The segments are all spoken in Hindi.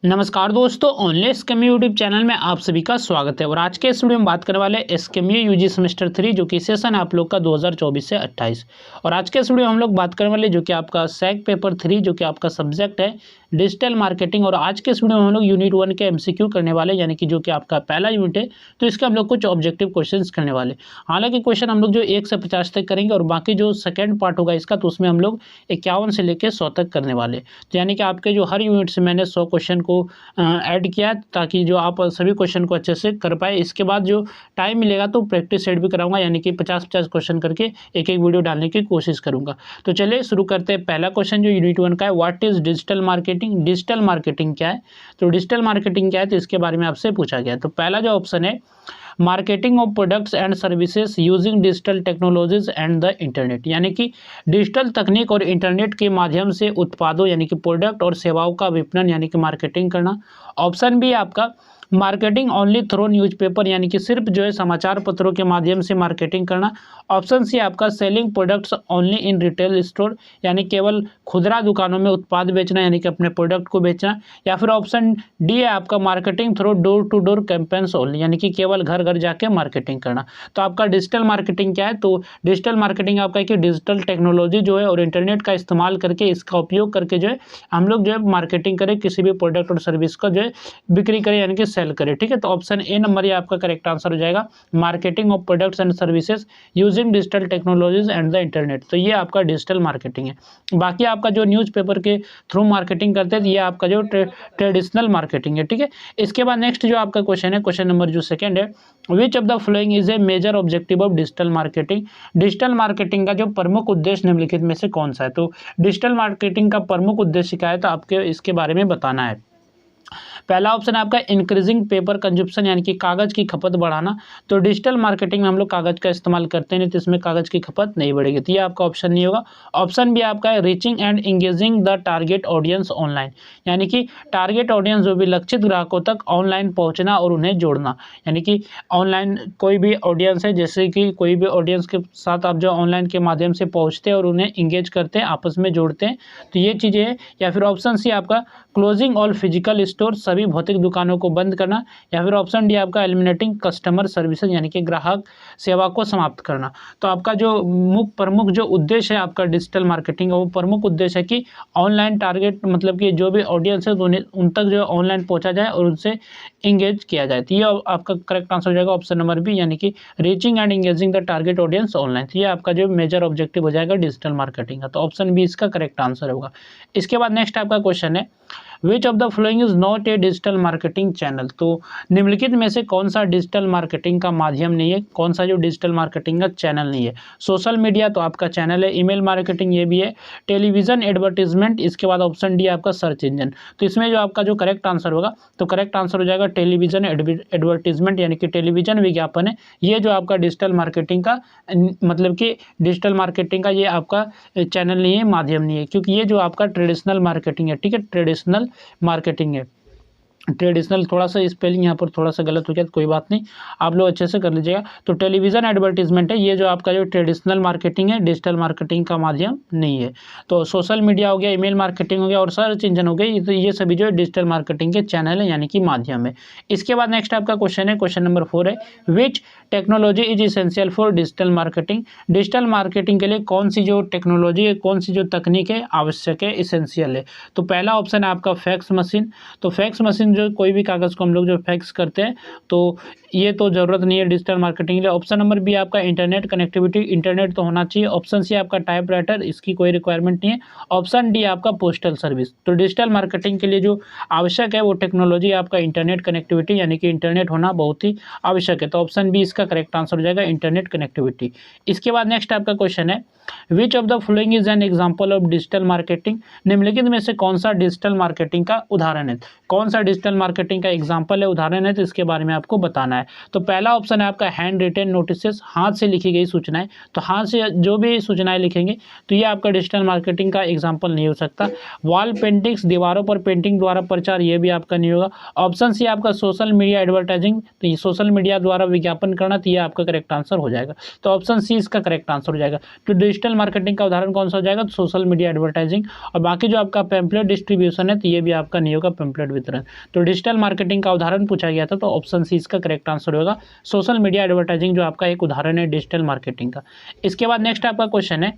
नमस्कार दोस्तों, ऑनलाइन स्कीम यूट्यूब चैनल में आप सभी का स्वागत है। और आज के इस वीडियो में बात करने वाले स्कीम यूजी सेमेस्टर 3 जो कि सेशन है आप लोग का 2024 से 28। और आज के इस वीडियो में हम लोग बात करने वाले जो कि आपका सैक पेपर 3 जो कि आपका सब्जेक्ट है डिजिटल मार्केटिंग। और आज के इस वीडियो में हम लोग यूनिट 1 के एमसीक्यू करने वाले, यानी कि जो कि आपका पहला यूनिट है, तो इसके हम लोग कुछ ऑब्जेक्टिव क्वेश्चंस करने वाले। हालांकि क्वेश्चन हम लोग जो 1 से 50 तक करेंगे और बाकी जो सेकंड पार्ट होगा इसका, तो उसमें हम लोग 51 से लेकर 100 तक करने वाले। तो यानी कि आपके जो हर यूनिट से मैंने 100 क्वेश्चन को ऐड किया है ताकि जो आप सभी क्वेश्चन को अच्छे से कर पाए। इसके बाद जो टाइम मिलेगा तो प्रैक्टिस सेट भी कराऊंगा, यानी कि 50-50 क्वेश्चन करके एक एक वीडियो डालने की कोशिश करूंगा। तो चलिए शुरू करते हैं। पहला क्वेश्चन जो यूनिट 1 का है, what is digital marketing. Digital marketing क्या है? तो डिजिटल मार्केटिंग क्या है, तो इसके बारे में आपसे पूछा गया। तो पहला जो ऑप्शन है, marketing of products and services using digital technologies and the internet, यानी कि डिजिटल तकनीक और इंटरनेट के माध्यम से उत्पादों यानी कि प्रोडक्ट और सेवाओं का विपणन यानी कि मार्केटिंग करना। ऑप्शन बी आपका मार्केटिंग ओनली थ्रू न्यूज़पेपर, यानी कि सिर्फ जो है समाचार पत्रों के माध्यम से मार्केटिंग करना। ऑप्शन सी आपका selling products only in retail store, यानी केवल खुदरा दुकानों में उत्पाद बेचना, यानी कि अपने प्रोडक्ट को बेचना। या फिर ऑप्शन डी है आपका marketing through door to door campaigns only, यानी कि केवल घर घर जाके मार्केटिंग करना। तो आपका डिजिटल मार्केटिंग क्या है? तो डिजिटल मार्केटिंग आपका है कि डिजिटल टेक्नोलॉजी जो है और इंटरनेट का इस्तेमाल करके, इसका उपयोग करके जो है हम लोग जो है मार्केटिंग करें, किसी भी प्रोडक्ट और सर्विस का जो है बिक्री करें यानी कि सेल करें। ठीक है, तो ऑप्शन ए नंबर ये आपका करेक्ट आंसर हो जाएगा, marketing of products and services using digital technologies and the internet. तो ये आपका डिजिटल मार्केटिंग है। बाकी आपका जो न्यूज़पेपर के थ्रू मार्केटिंग करते हैं, ये आपका जो ट्रेडिशनल मार्केटिंग है। ठीक है, इसके बाद नेक्स्ट जो आपका क्वेश्चन है, क्वेश्चन नंबर जो सेकंड है, which of the following is a major objective of digital marketing. Digital marketing का जो प्रमुख उद्देश्य निम्नलिखित में से कौन सा है? तो डिजिटल मार्केटिंग का प्रमुख उद्देश्य क्या है, तो आपके इसके बारे में बताना है। पहला ऑप्शन है आपका इंक्रीजिंग पेपर कंजप्शन, यानी कि कागज की खपत बढ़ाना। तो डिजिटल मार्केटिंग में हम लोग कागज का इस्तेमाल करते हैं, तो इसमें कागज की खपत नहीं बढ़ेगी, तो ये आपका ऑप्शन नहीं होगा। ऑप्शन बी आपका है reaching and engaging the target audience online, यानी कि टारगेट ऑडियंस जो भी लक्षित ग्राहकों तक ऑनलाइन पहुंचना और उन्हें जोड़ना। यानी कि ऑनलाइन कोई भी ऑडियंस है, जैसे कि कोई भी ऑडियंस के साथ आप जो ऑनलाइन के माध्यम से पहुंचते हैं और उन्हें इंगेज करते हैं, आपस में जोड़ते हैं, तो ये चीज़ें हैं। या फिर ऑप्शन सी आपका क्लोजिंग ऑल फिजिकल स्टोर, सभी भौतिक दुकानों को बंद करना। या फिर ऑप्शन डी आपका एलिमिनेटिंग कस्टमर सर्विसेज, यानी कि ग्राहक सेवा को समाप्त करना। तो आपका जो प्रमुख जो उद्देश्य है आपका डिजिटल मार्केटिंग का, वो प्रमुख उद्देश्य है कि ऑनलाइन टारगेट मतलब कि जो भी ऑडियंस है तो उन्हें उन तक जो ऑनलाइन पहुंचा जाए और उनसे इंगेज किया जाए। तो ये आपका करेक्ट आंसर हो जाएगा ऑप्शन नंबर बी, यानी कि reaching and engaging the target audience online. तो ये आपका जो मेजर ऑब्जेक्टिव हो जाएगा डिजिटल मार्केटिंग का। तो ऑप्शन बी इसका करेक्ट आंसर होगा। इसके बाद नेक्स्ट आपका क्वेश्चन है, which of the following is not a digital marketing channel. तो निम्नलिखित में से कौन सा डिजिटल मार्केटिंग का माध्यम नहीं है, कौन सा जो डिजिटल मार्केटिंग का चैनल नहीं है? सोशल मीडिया तो आपका चैनल है, ईमेल मार्केटिंग ये भी है, टेलीविजन एडवर्टीजमेंट, इसके बाद ऑप्शन डी आपका सर्च इंजन। तो इसमें जो आपका जो करेक्ट आंसर होगा, तो करेक्ट आंसर हो जाएगा टेलीविजन एडवर्टीजमेंट, यानी कि टेलीविजन विज्ञापन है। ये जो आपका डिजिटल मार्केटिंग का मतलब कि डिजिटल मार्केटिंग का ये आपका चैनल नहीं है, माध्यम नहीं है, क्योंकि ये जो आपका ट्रेडिशनल मार्केटिंग है। ठीक है, ट्रेडिशनल मार्केटिंग है। ट्रेडिशनल थोड़ा सा स्पेलिंग यहाँ पर थोड़ा सा गलत हो गया, तो कोई बात नहीं, आप लोग अच्छे से कर लीजिएगा। तो टेलीविजन एडवर्टीजमेंट है, ये जो आपका जो ट्रेडिशनल मार्केटिंग है, डिजिटल मार्केटिंग का माध्यम नहीं है। तो सोशल मीडिया हो गया, ईमेल मार्केटिंग हो गया और सर्च इंजन हो गया, तो ये सभी जो है डिजिटल मार्केटिंग के चैनल है, यानी कि माध्यम है। इसके बाद नेक्स्ट आपका क्वेश्चन है, क्वेश्चन नंबर 4 है, विच technology is essential for digital marketing. Digital marketing के लिए कौन सी जो टेक्नोलॉजी है, कौन सी जो तकनीक है आवश्यक है, इसेंशियल है? तो पहला ऑप्शन है आपका फैक्स मशीन। तो फैक्स मशीन जो कोई भी कागज़ को हम लोग जो फैक्स करते हैं, तो ये तो ज़रूरत नहीं है डिजिटल मार्केटिंग के लिए। ऑप्शन नंबर बी आपका इंटरनेट कनेक्टिविटी, इंटरनेट तो होना चाहिए। ऑप्शन सी आपका टाइप राइटर, इसकी कोई रिक्वायरमेंट नहीं है। ऑप्शन डी आपका पोस्टल सर्विस। तो डिजिटल मार्केटिंग के लिए जो आवश्यक है वो टेक्नोलॉजी आपका इंटरनेट कनेक्टिविटी, यानी कि इंटरनेट होना बहुत ही आवश्यक है। तो ऑप्शन बी इसका करेक्ट आंसर हो जाएगा, इंटरनेट कनेक्टिविटी। इसके बाद नेक्स्ट आपका क्वेश्चन है, which of the following is an example of digital marketing. निम्नलिखित में से कौन सा डिजिटल मार्केटिंग का उदाहरण है, कौन सा डिजिटल मार्केटिंग का एग्जाम्पल है, उदाहरण है, तो इसके बारे में आपको बताना है। सूचनाएं। तो पहला ऑप्शन है आपका हैंड रिटेन नोटिसेस, हाथ से लिखी गई सूचनाएं। तो हाथ से जो भी सूचनाएं लिखेंगे तो ये आपका डिजिटल मार्केटिंग का एग्जाम्पल नहीं हो सकता। वॉल पेंटिंग्स, दीवारों पर पेंटिंग द्वारा प्रचार, ये भी आपका नहीं होगा। ऑप्शन सी आपका सोशल मीडिया एडवर्टाइजिंग, तो ये सोशल मीडिया द्वारा विज्ञापन करना, तो ये आपका करेक्ट आंसर हो जाएगा। तो ऑप्शन सी इसका करेक्ट आंसर हो जाएगा। तो डिजिटल मार्केटिंग का उदाहरण कौन सा हो जाएगा? तो सोशल मीडिया एडवर्टाइजिंग। और बाकी जो आपका पैम्पलेट डिस्ट्रीब्यूशन है तो ये भी आपका नहीं होगा, पैम्पलेट वितरण। तो डिजिटल मार्केटिंग का उदाहरण पूछा गया था, तो ऑप्शन सी इसका करेक्ट आंसर होगा। सोशल मीडिया एडवर्टाइजिंग जो आपका एक उदाहरण है डिजिटल मार्केटिंग का। इसके बाद नेक्स्ट आपका क्वेश्चन है,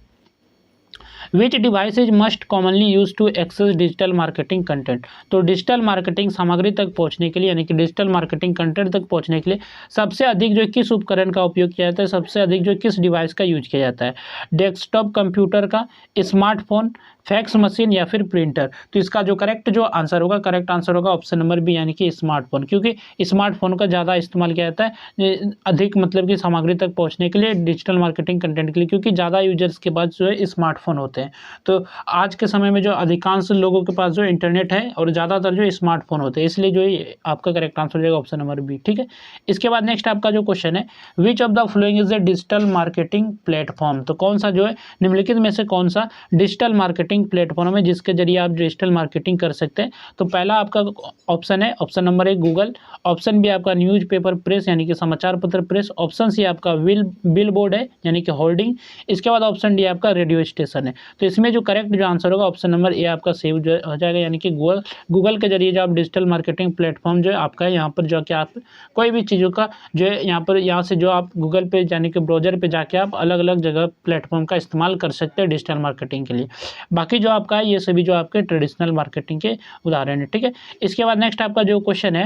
which device is most commonly use to access digital marketing content. तो डिजिटल मार्केटिंग सामग्री तक पहुंचने के लिए, यानी कि डिजिटल मार्केटिंग कंटेंट तक पहुंचने के लिए सबसे अधिक जो किस उपकरण का उपयोग किया जाता है, सबसे अधिक जो किस डिवाइस का यूज किया जाता है? डेस्कटॉप कंप्यूटर का, स्मार्टफोन, फैक्स मशीन या फिर प्रिंटर। तो इसका जो करेक्ट जो आंसर होगा, करेक्ट आंसर होगा ऑप्शन नंबर बी, यानी कि स्मार्टफोन, क्योंकि स्मार्टफोन का ज़्यादा इस्तेमाल किया जाता है अधिक मतलब कि सामग्री तक पहुंचने के लिए, डिजिटल मार्केटिंग कंटेंट के लिए, क्योंकि ज़्यादा यूजर्स के पास जो है स्मार्टफोन होते हैं। तो आज के समय में जो अधिकांश लोगों के पास जो इंटरनेट है और ज़्यादातर जो स्मार्टफोन होते हैं, इसलिए जो आपका करेक्ट आंसर हो जाएगा ऑप्शन नंबर बी। ठीक है। इसके बाद नेक्स्ट आपका जो क्वेश्चन है, which of the following is A digital marketing platform. तो कौन सा जो है निम्नलिखित में से कौन सा डिजिटल मार्केटिंग प्लेटफॉर्म है जिसके जरिए आप डिजिटल मार्केटिंग कर सकते हैं? तो पहला आपका ऑप्शन है option number A Google, option B आपका न्यूज़पेपर प्रेस यानी कि समाचार पत्र प्रेस, ऑप्शन सी आपका बिल बोर्ड है यानी कि होर्डिंग, इसके बाद ऑप्शन डी आपका रेडियो स्टेशन है। तो इसमें जो करेक्ट जो आंसर होगा ऑप्शन नंबर ए आपका सेव जो हो जाएगा, यानी कि गूगल के जरिए जो आप डिजिटल मार्केटिंग प्लेटफॉर्म जो है आपका यहाँ पर जो कि आप कोई भी चीज़ों का जो है यहाँ से जो आप गूगल पे यानी कि ब्राउजर पे जाके आप अलग अलग जगह प्लेटफॉर्म का इस्तेमाल कर सकते हैं डिजिटल मार्केटिंग के लिए। बाकी जो आपका है ये सभी जो आपके ट्रेडिशनल मार्केटिंग के उदाहरण है। ठीक है। इसके बाद नेक्स्ट आपका जो क्वेश्चन है,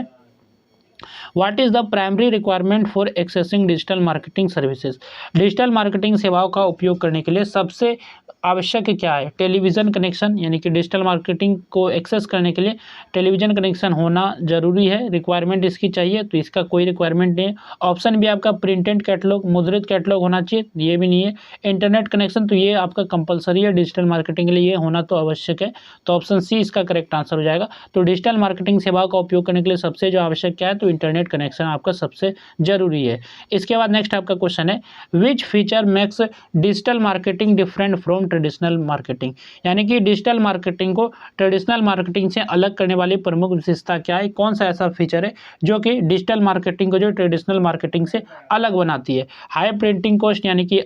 what is the primary requirement for accessing digital marketing services. Digital marketing सेवाओं का उपयोग करने के लिए सबसे आवश्यक क्या है? टेलीविज़न कनेक्शन, यानी कि डिजिटल मार्केटिंग को एक्सेस करने के लिए टेलीविज़न कनेक्शन होना जरूरी है, रिक्वायरमेंट इसकी चाहिए। तो इसका कोई रिक्वायरमेंट नहीं है। ऑप्शन भी आपका प्रिंटेड कैटलॉग, मुद्रित कैटलॉग होना चाहिए, ये भी नहीं है। इंटरनेट कनेक्शन, तो ये आपका कंपलसरी है डिजिटल मार्केटिंग के लिए, ये होना तो आवश्यक है। तो ऑप्शन सी इसका करेक्ट आंसर हो जाएगा। तो डिजिटल मार्केटिंग सेवाओं का उपयोग करने के लिए सबसे जो आवश्यक क्या है? तो इंटरनेट कनेक्शन आपका सबसे जरूरी है। इसके बाद नेक्स्ट आपका क्वेश्चन है, which feature makes digital marketing different from traditional marketing. यानी कि डिजिटल मार्केटिंग को ट्रेडिशनल मार्केटिंग से अलग करने वाली प्रमुख विशेषता क्या है? कौन सा ऐसा फीचर है जो कि डिजिटल मार्केटिंग को जो ट्रेडिशनल मार्केटिंग से अलग बनाती है? हाई प्रिंटिंग कॉस्ट, यानी कि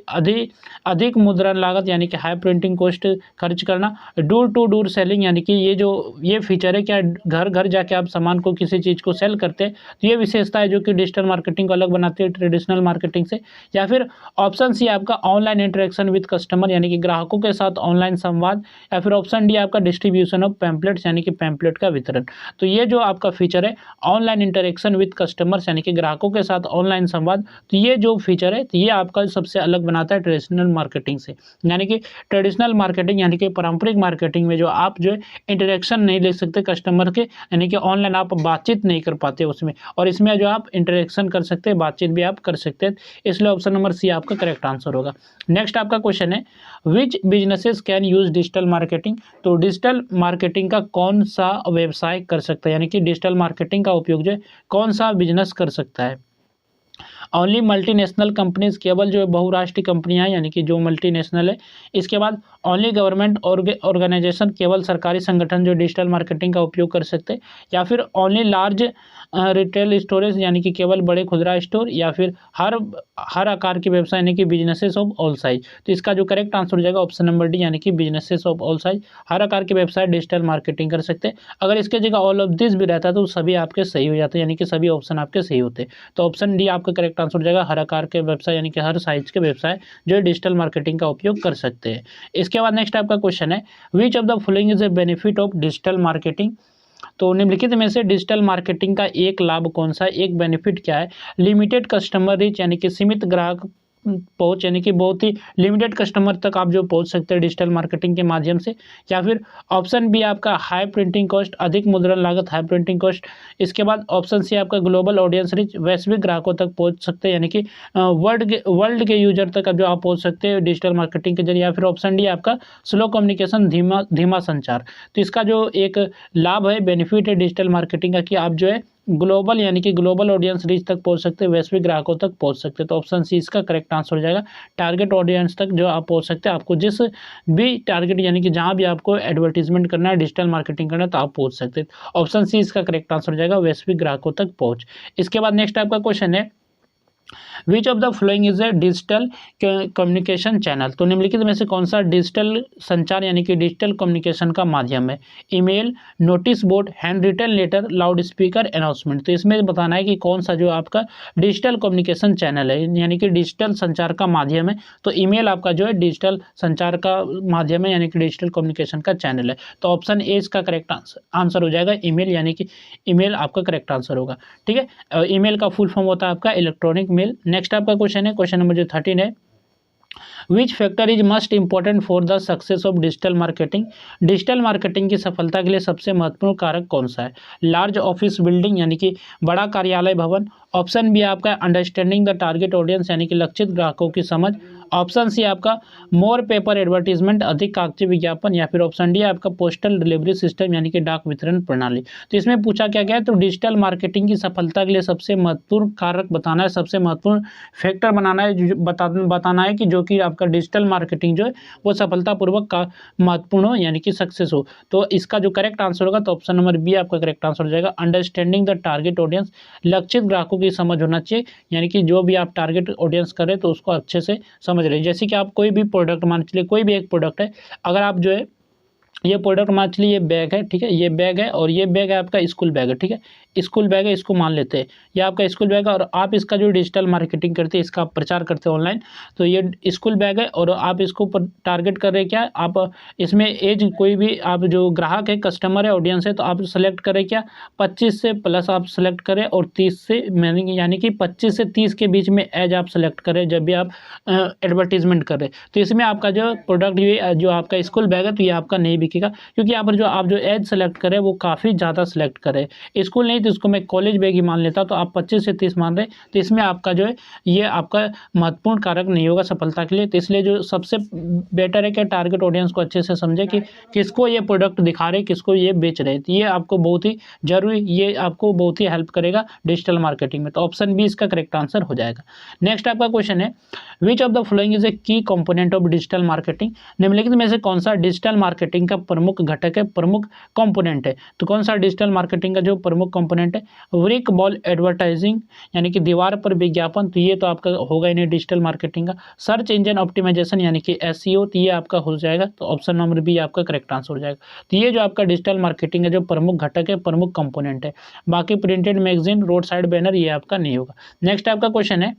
अधिक मुद्रण लागत, यानी कि हाई प्रिंटिंग कॉस्ट खर्च करना। डोर टू डोर सेलिंग, यानी कि ये फीचर है क्या घर घर जाके आप सामान को किसी चीज़ को सेल करते हैं, तो ये विशेषता है जो कि डिजिटल मार्केटिंग को अलग बनाती है ट्रेडिशनल मार्केटिंग से। या फिर ऑप्शन सी आपका ऑनलाइन इंटरेक्शन विद कस्टमर, यानी कि ग्राहकों के साथ ऑनलाइन संवाद। या फिर ऑप्शन डी आपका डिस्ट्रीब्यूशन ऑफ पैम्पलेट्स, यानी कि पैम्पलेट का वितरण। तो ये जो आपका फीचर है ऑनलाइन इंटरेक्शन विद कस्टमर्स, यानी कि ग्राहकों के साथ ऑनलाइन संवाद, तो ये जो फीचर है तो ये आपका सबसे अलग बनाता है ट्रेडिशनल मार्केटिंग से। यानी कि ट्रेडिशनल मार्केटिंग यानी कि पारंपरिक मार्केटिंग में जो आप जो है इंटरेक्शन नहीं ले सकते कस्टमर के, यानी कि ऑनलाइन आप बातचीत नहीं कर पाते उसमें, और इसमें जो आप इंटरेक्शन कर सकते हैं, बातचीत भी आप कर सकते हैं। इसलिए ऑप्शन नंबर सी आपका करेक्ट आंसर होगा। नेक्स्ट आपका क्वेश्चन है, which businesses can use digital marketing. तो डिजिटल मार्केटिंग का कौन सा व्यवसाय कर सकता है, यानी कि डिजिटल मार्केटिंग का उपयोग जो है कौन सा बिजनेस कर सकता है? ओनली मल्टीनेशनल कंपनीज, केवल जो बहुराष्ट्रीय कंपनियां यानी कि जो मल्टीनेशनल है। इसके बाद ओनली गवर्नमेंट ऑर्गेनाइजेशन, केवल सरकारी संगठन जो डिजिटल मार्केटिंग का उपयोग कर सकते हैं। या फिर ओनली लार्ज रिटेल स्टोरेज, यानी कि केवल बड़े खुदरा स्टोर। या फिर हर आकार के व्यवसाय, यानी कि बिजनेसेस ऑफ ऑल साइज। तो इसका जो करेक्ट आंसर हो जाएगा ऑप्शन नंबर डी, यानी कि बिजनेसेस ऑफ ऑल साइज, हर आकार के व्यवसाय डिजिटल मार्केटिंग कर सकते हैं। अगर इसके जगह ऑल ऑफ दिस भी रहता है तो सभी आपके सही हो जाते हैं, यानी कि सभी ऑप्शन आपके सही होते। तो ऑप्शन डी आपका करेक्ट आंसर हो जाएगा, हर आकार के व्यवसाय यानी कि हर साइज के व्यवसाय जो डिजिटल मार्केटिंग का उपयोग कर सकते हैं। इसके बाद नेक्स्ट आपका क्वेश्चन है, which of the following is A benefit of digital marketing. तो निम्नलिखित में से डिजिटल मार्केटिंग का एक लाभ कौन सा, एक बेनिफिट क्या है? लिमिटेड कस्टमर रीच, यानी कि सीमित ग्राहक पहुंच, यानी कि बहुत ही लिमिटेड कस्टमर तक आप जो पहुंच सकते हैं डिजिटल मार्केटिंग के माध्यम से। या फिर ऑप्शन बी आपका हाई प्रिंटिंग कॉस्ट, अधिक मुद्रण लागत, हाई प्रिंटिंग कॉस्ट। इसके बाद ऑप्शन सी आपका ग्लोबल ऑडियंस रीच, वैश्विक ग्राहकों तक पहुंच सकते हैं, यानी कि वर्ल्ड के यूजर तक अब जो आप पहुंच सकते हैं डिजिटल मार्केटिंग के जरिए। या फिर ऑप्शन डी आपका स्लो कम्युनिकेशन, धीमा संचार। तो इसका जो एक लाभ है, बेनिफिट है डिजिटल मार्केटिंग का कि आप जो है ग्लोबल यानी कि ग्लोबल ऑडियंस रीच तक पहुंच सकते हैं, वैश्विक ग्राहकों तक पहुंच सकते हैं। तो ऑप्शन सी इसका करेक्ट आंसर हो जाएगा। टारगेट ऑडियंस तक जो आप पहुंच सकते हैं, आपको जिस भी टारगेट यानी कि जहां भी आपको एडवर्टीजमेंट करना है, डिजिटल मार्केटिंग करना है, तो आप पहुंच सकते हैं। ऑप्शन सी इसका करेक्ट आंसर हो जाएगा, वैश्विक ग्राहकों तक पहुंच। इसके बाद नेक्स्ट आपका क्वेश्चन है, which of the following is A digital communication channel. तो निम्नलिखित में से कौन सा डिजिटल संचार यानी कि डिजिटल कम्युनिकेशन का माध्यम है? Email, notice board, handwritten letter, loudspeaker, announcement. तो इसमें बताना है कि कौन सा जो आपका डिजिटल कम्युनिकेशन चैनल है यानी कि डिजिटल संचार का माध्यम है। तो ईमेल आपका जो है डिजिटल संचार का माध्यम है यानी कि डिजिटल कम्युनिकेशन का चैनल है। तो ऑप्शन ए इसका करेक्ट आंसर हो जाएगा, ईमेल, यानी कि ईमेल आपका करेक्ट आंसर होगा। ठीक है, ईमेल का फुल फॉर्म होता है आपका इलेक्ट्रॉनिक मेल। नेक्स्ट आपका क्वेश्चन है, क्वेश्चन नंबर जो 13 है, which factor is must important for the success of digital marketing. Digital marketing की सफलता के लिए सबसे महत्वपूर्ण कारक कौन सा है? लार्ज ऑफिस बिल्डिंग यानी कि बड़ा कार्यालय भवन। ऑप्शन बी आपका अंडरस्टैंडिंग द टारगेट ऑडियंस यानी कि लक्षित ग्राहकों की समझ। ऑप्शन सी आपका मोर पेपर एडवर्टीजमेंट, अधिक कागजी विज्ञापन। या फिर ऑप्शन डी आपका पोस्टल डिलीवरी सिस्टम यानी कि डाक वितरण प्रणाली। तो इसमें पूछा क्या गया है, तो डिजिटल मार्केटिंग की सफलता के लिए सबसे महत्वपूर्ण कारक बताना है, सबसे महत्वपूर्ण फैक्टर बनाना है, बताना है कि जो कि आपका डिजिटल मार्केटिंग जो है वो सफलतापूर्वक का महत्वपूर्ण हो यानी कि सक्सेस हो। तो इसका जो करेक्ट आंसर होगा, तो ऑप्शन नंबर बी आपका करेक्ट आंसर हो जाएगा, अंडरस्टैंडिंग द टारगेट ऑडियंस। लक्षित ग्राहकों की समझ होना चाहिए, यानी कि जो भी आप टारगेट ऑडियंस करें तो उसको अच्छे से समझ रहे हैं। जैसे कि आप कोई भी प्रोडक्ट मान चलिए, कोई भी एक प्रोडक्ट है, अगर आप जो है ये प्रोडक्ट मान चलिए ये बैग है, ठीक है, ये बैग है और ये बैग है आपका स्कूल बैग है, ठीक है, स्कूल बैग है, इसको मान लेते हैं ये आपका स्कूल बैग है और आप इसका जो डिजिटल मार्केटिंग करते हैं, इसका प्रचार करते हैं ऑनलाइन। तो ये स्कूल बैग है और आप इसको टारगेट कर रहे हैं क्या, आप इसमें एज कोई भी आप जो ग्राहक है, कस्टमर है, ऑडियंस है, तो आप सेलेक्ट करें क्या 25 से प्लस आप सेलेक्ट करें और 30 से यानी कि 25 से 30 के बीच में एज आप सेलेक्ट करें जब भी आप एडवर्टीजमेंट कर रहे हैं। तो इसमें आपका जो प्रोडक्ट ये जो आपका स्कूल बैग है तो ये आपका नहीं बिकेगा, क्योंकि यहाँ पर जो आप जो एज सेलेक्ट करें वो काफ़ी ज़्यादा सेलेक्ट करें। स्कूल नहीं तो इसको मैं कॉलेज बैग ही मान लेता, तो आप 25 से 30 मान रहे, तो इसमें आपका जो है ये आपका महत्वपूर्ण कारक नहीं होगा सफलता के लिए। तो इसलिए जो सबसे बेटर है कि टारगेट ऑडियंस को अच्छे से समझे कि किसको ये प्रोडक्ट दिखा रहे, किसको ये बेच रहे, तो ये आपको बहुत ही जरूरी, ये आपको बहुत ही हेल्प करेगा डिजिटल मार्केटिंग में। तो ऑप्शन बी इसका करेक्ट आंसर हो जाएगा। नेक्स्ट आपका क्वेश्चन है, which of the following is ए की कंपोनेंट ऑफ डिजिटल मार्केटिंग। निम्नलिखित में से कौन सा डिजिटल मार्केटिंग का प्रमुख घटक है, प्रमुख कंपोनेंट है? तो कौन सा डिजिटल मार्केटिंग का जो प्रमुख कंपोनेंट है? ब्रिक वॉल एडवर्टाइजिंग यानी कि दीवार पर विज्ञापन, तो ये तो आपका होगा ही नहीं डिजिटल मार्केटिंग का। सर्च इंजन ऑप्टिमाइजेशन यानी कि एसईओ, तो ये आपका हो जाएगा। तो ऑप्शन नंबर बी आपका करेक्ट आंसर हो जाएगा। तो ये जो आपका डिजिटल मार्केटिंग का जो प्रमुख घटक है, प्रमुख कंपोनेंट है। बाकी printed magazine, road side banner, ये आपका नहीं होगा। नेक्स्ट आपका क्वेश्चन है,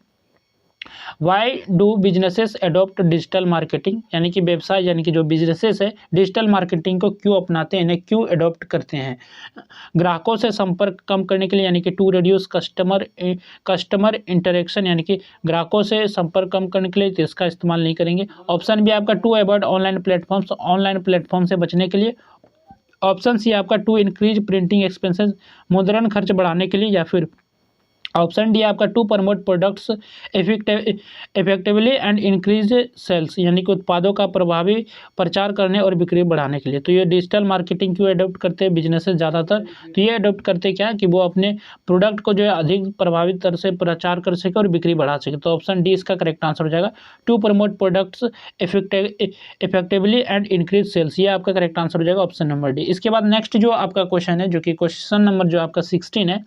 why do businesses adopt digital marketing, यानी कि व्यवसाय यानी कि जो बिजनेसेस है डिजिटल मार्केटिंग को क्यों अपनाते हैं, इन्हें क्यों एडॉप्ट करते हैं? ग्राहकों से संपर्क कम करने के लिए यानी कि टू रिड्यूस कस्टमर इंटरेक्शन, यानी कि ग्राहकों से संपर्क कम करने के लिए, तो इसका इस्तेमाल नहीं करेंगे। ऑप्शन बी आपका to avoid online platforms, online platform से बचने के लिए। ऑप्शन सी आपका टू इंक्रीज प्रिंटिंग एक्सपेंसेस, मुद्रण खर्च बढ़ाने के लिए। या फिर ऑप्शन डी आपका to promote products effectively and increase sales, यानी कि उत्पादों का प्रभावी प्रचार करने और बिक्री बढ़ाने के लिए। तो ये डिजिटल मार्केटिंग क्यों अडॉप्ट करते हैं बिजनेसेस ज़्यादातर, तो ये अडॉप्ट करते क्या कि वो अपने प्रोडक्ट को जो है अधिक प्रभावी तरह से प्रचार कर सके और बिक्री बढ़ा सके। तो ऑप्शन डी इसका करेक्ट आंसर हो जाएगा, to promote products effectively and increase sales, ये आपका करेक्ट आंसर हो जाएगा, ऑप्शन नंबर डी। इसके बाद नेक्स्ट जो आपका क्वेश्चन है, जो कि क्वेश्चन नंबर जो आपका 16 है,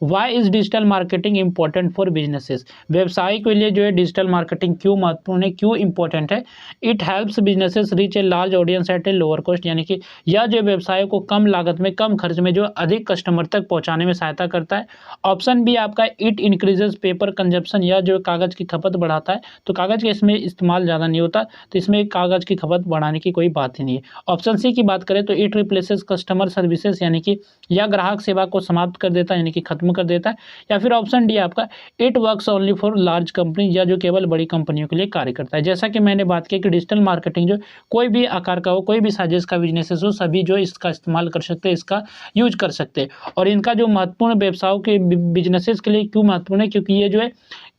why is digital marketing important for businesses. व्यवसाय के लिए जो है डिजिटल मार्केटिंग क्यों महत्वपूर्ण है, क्यों इंपॉर्टेंट है? It helps businesses reach a large audience at a lower cost, यानी कि यह जो व्यवसाय को कम लागत में, कम खर्च में जो अधिक कस्टमर तक पहुंचाने में सहायता करता है। ऑप्शन बी आपका इट इंक्रीजेस पेपर कंजप्शन, यह जो कागज की खपत बढ़ाता है। तो कागज का इसमें इस्तेमाल ज़्यादा नहीं होता, तो इसमें कागज की खपत बढ़ाने की कोई बात ही नहीं है। ऑप्शन सी की बात करें तो इट रिप्लेसेस कस्टमर सर्विसेज, यानी कि यह ग्राहक सेवा को समाप्त कर देता है, यानी कि खत्म कर देता है। या फिर ऑप्शन डी आपका it works only for large company, या जो केवल बड़ी कंपनियों के लिए कार्य करता है। जैसा कि मैंने बात की कि डिजिटल मार्केटिंग जो कोई भी आकार का हो, कोई भी साइज का बिजनेस हो, सभी जो इसका इस्तेमाल कर सकते हैं, इसका यूज कर सकते हैं। और इनका जो महत्वपूर्ण व्यवसायों के बिजनेसेस के लिए क्यों महत्वपूर्ण है, क्योंकि ये जो है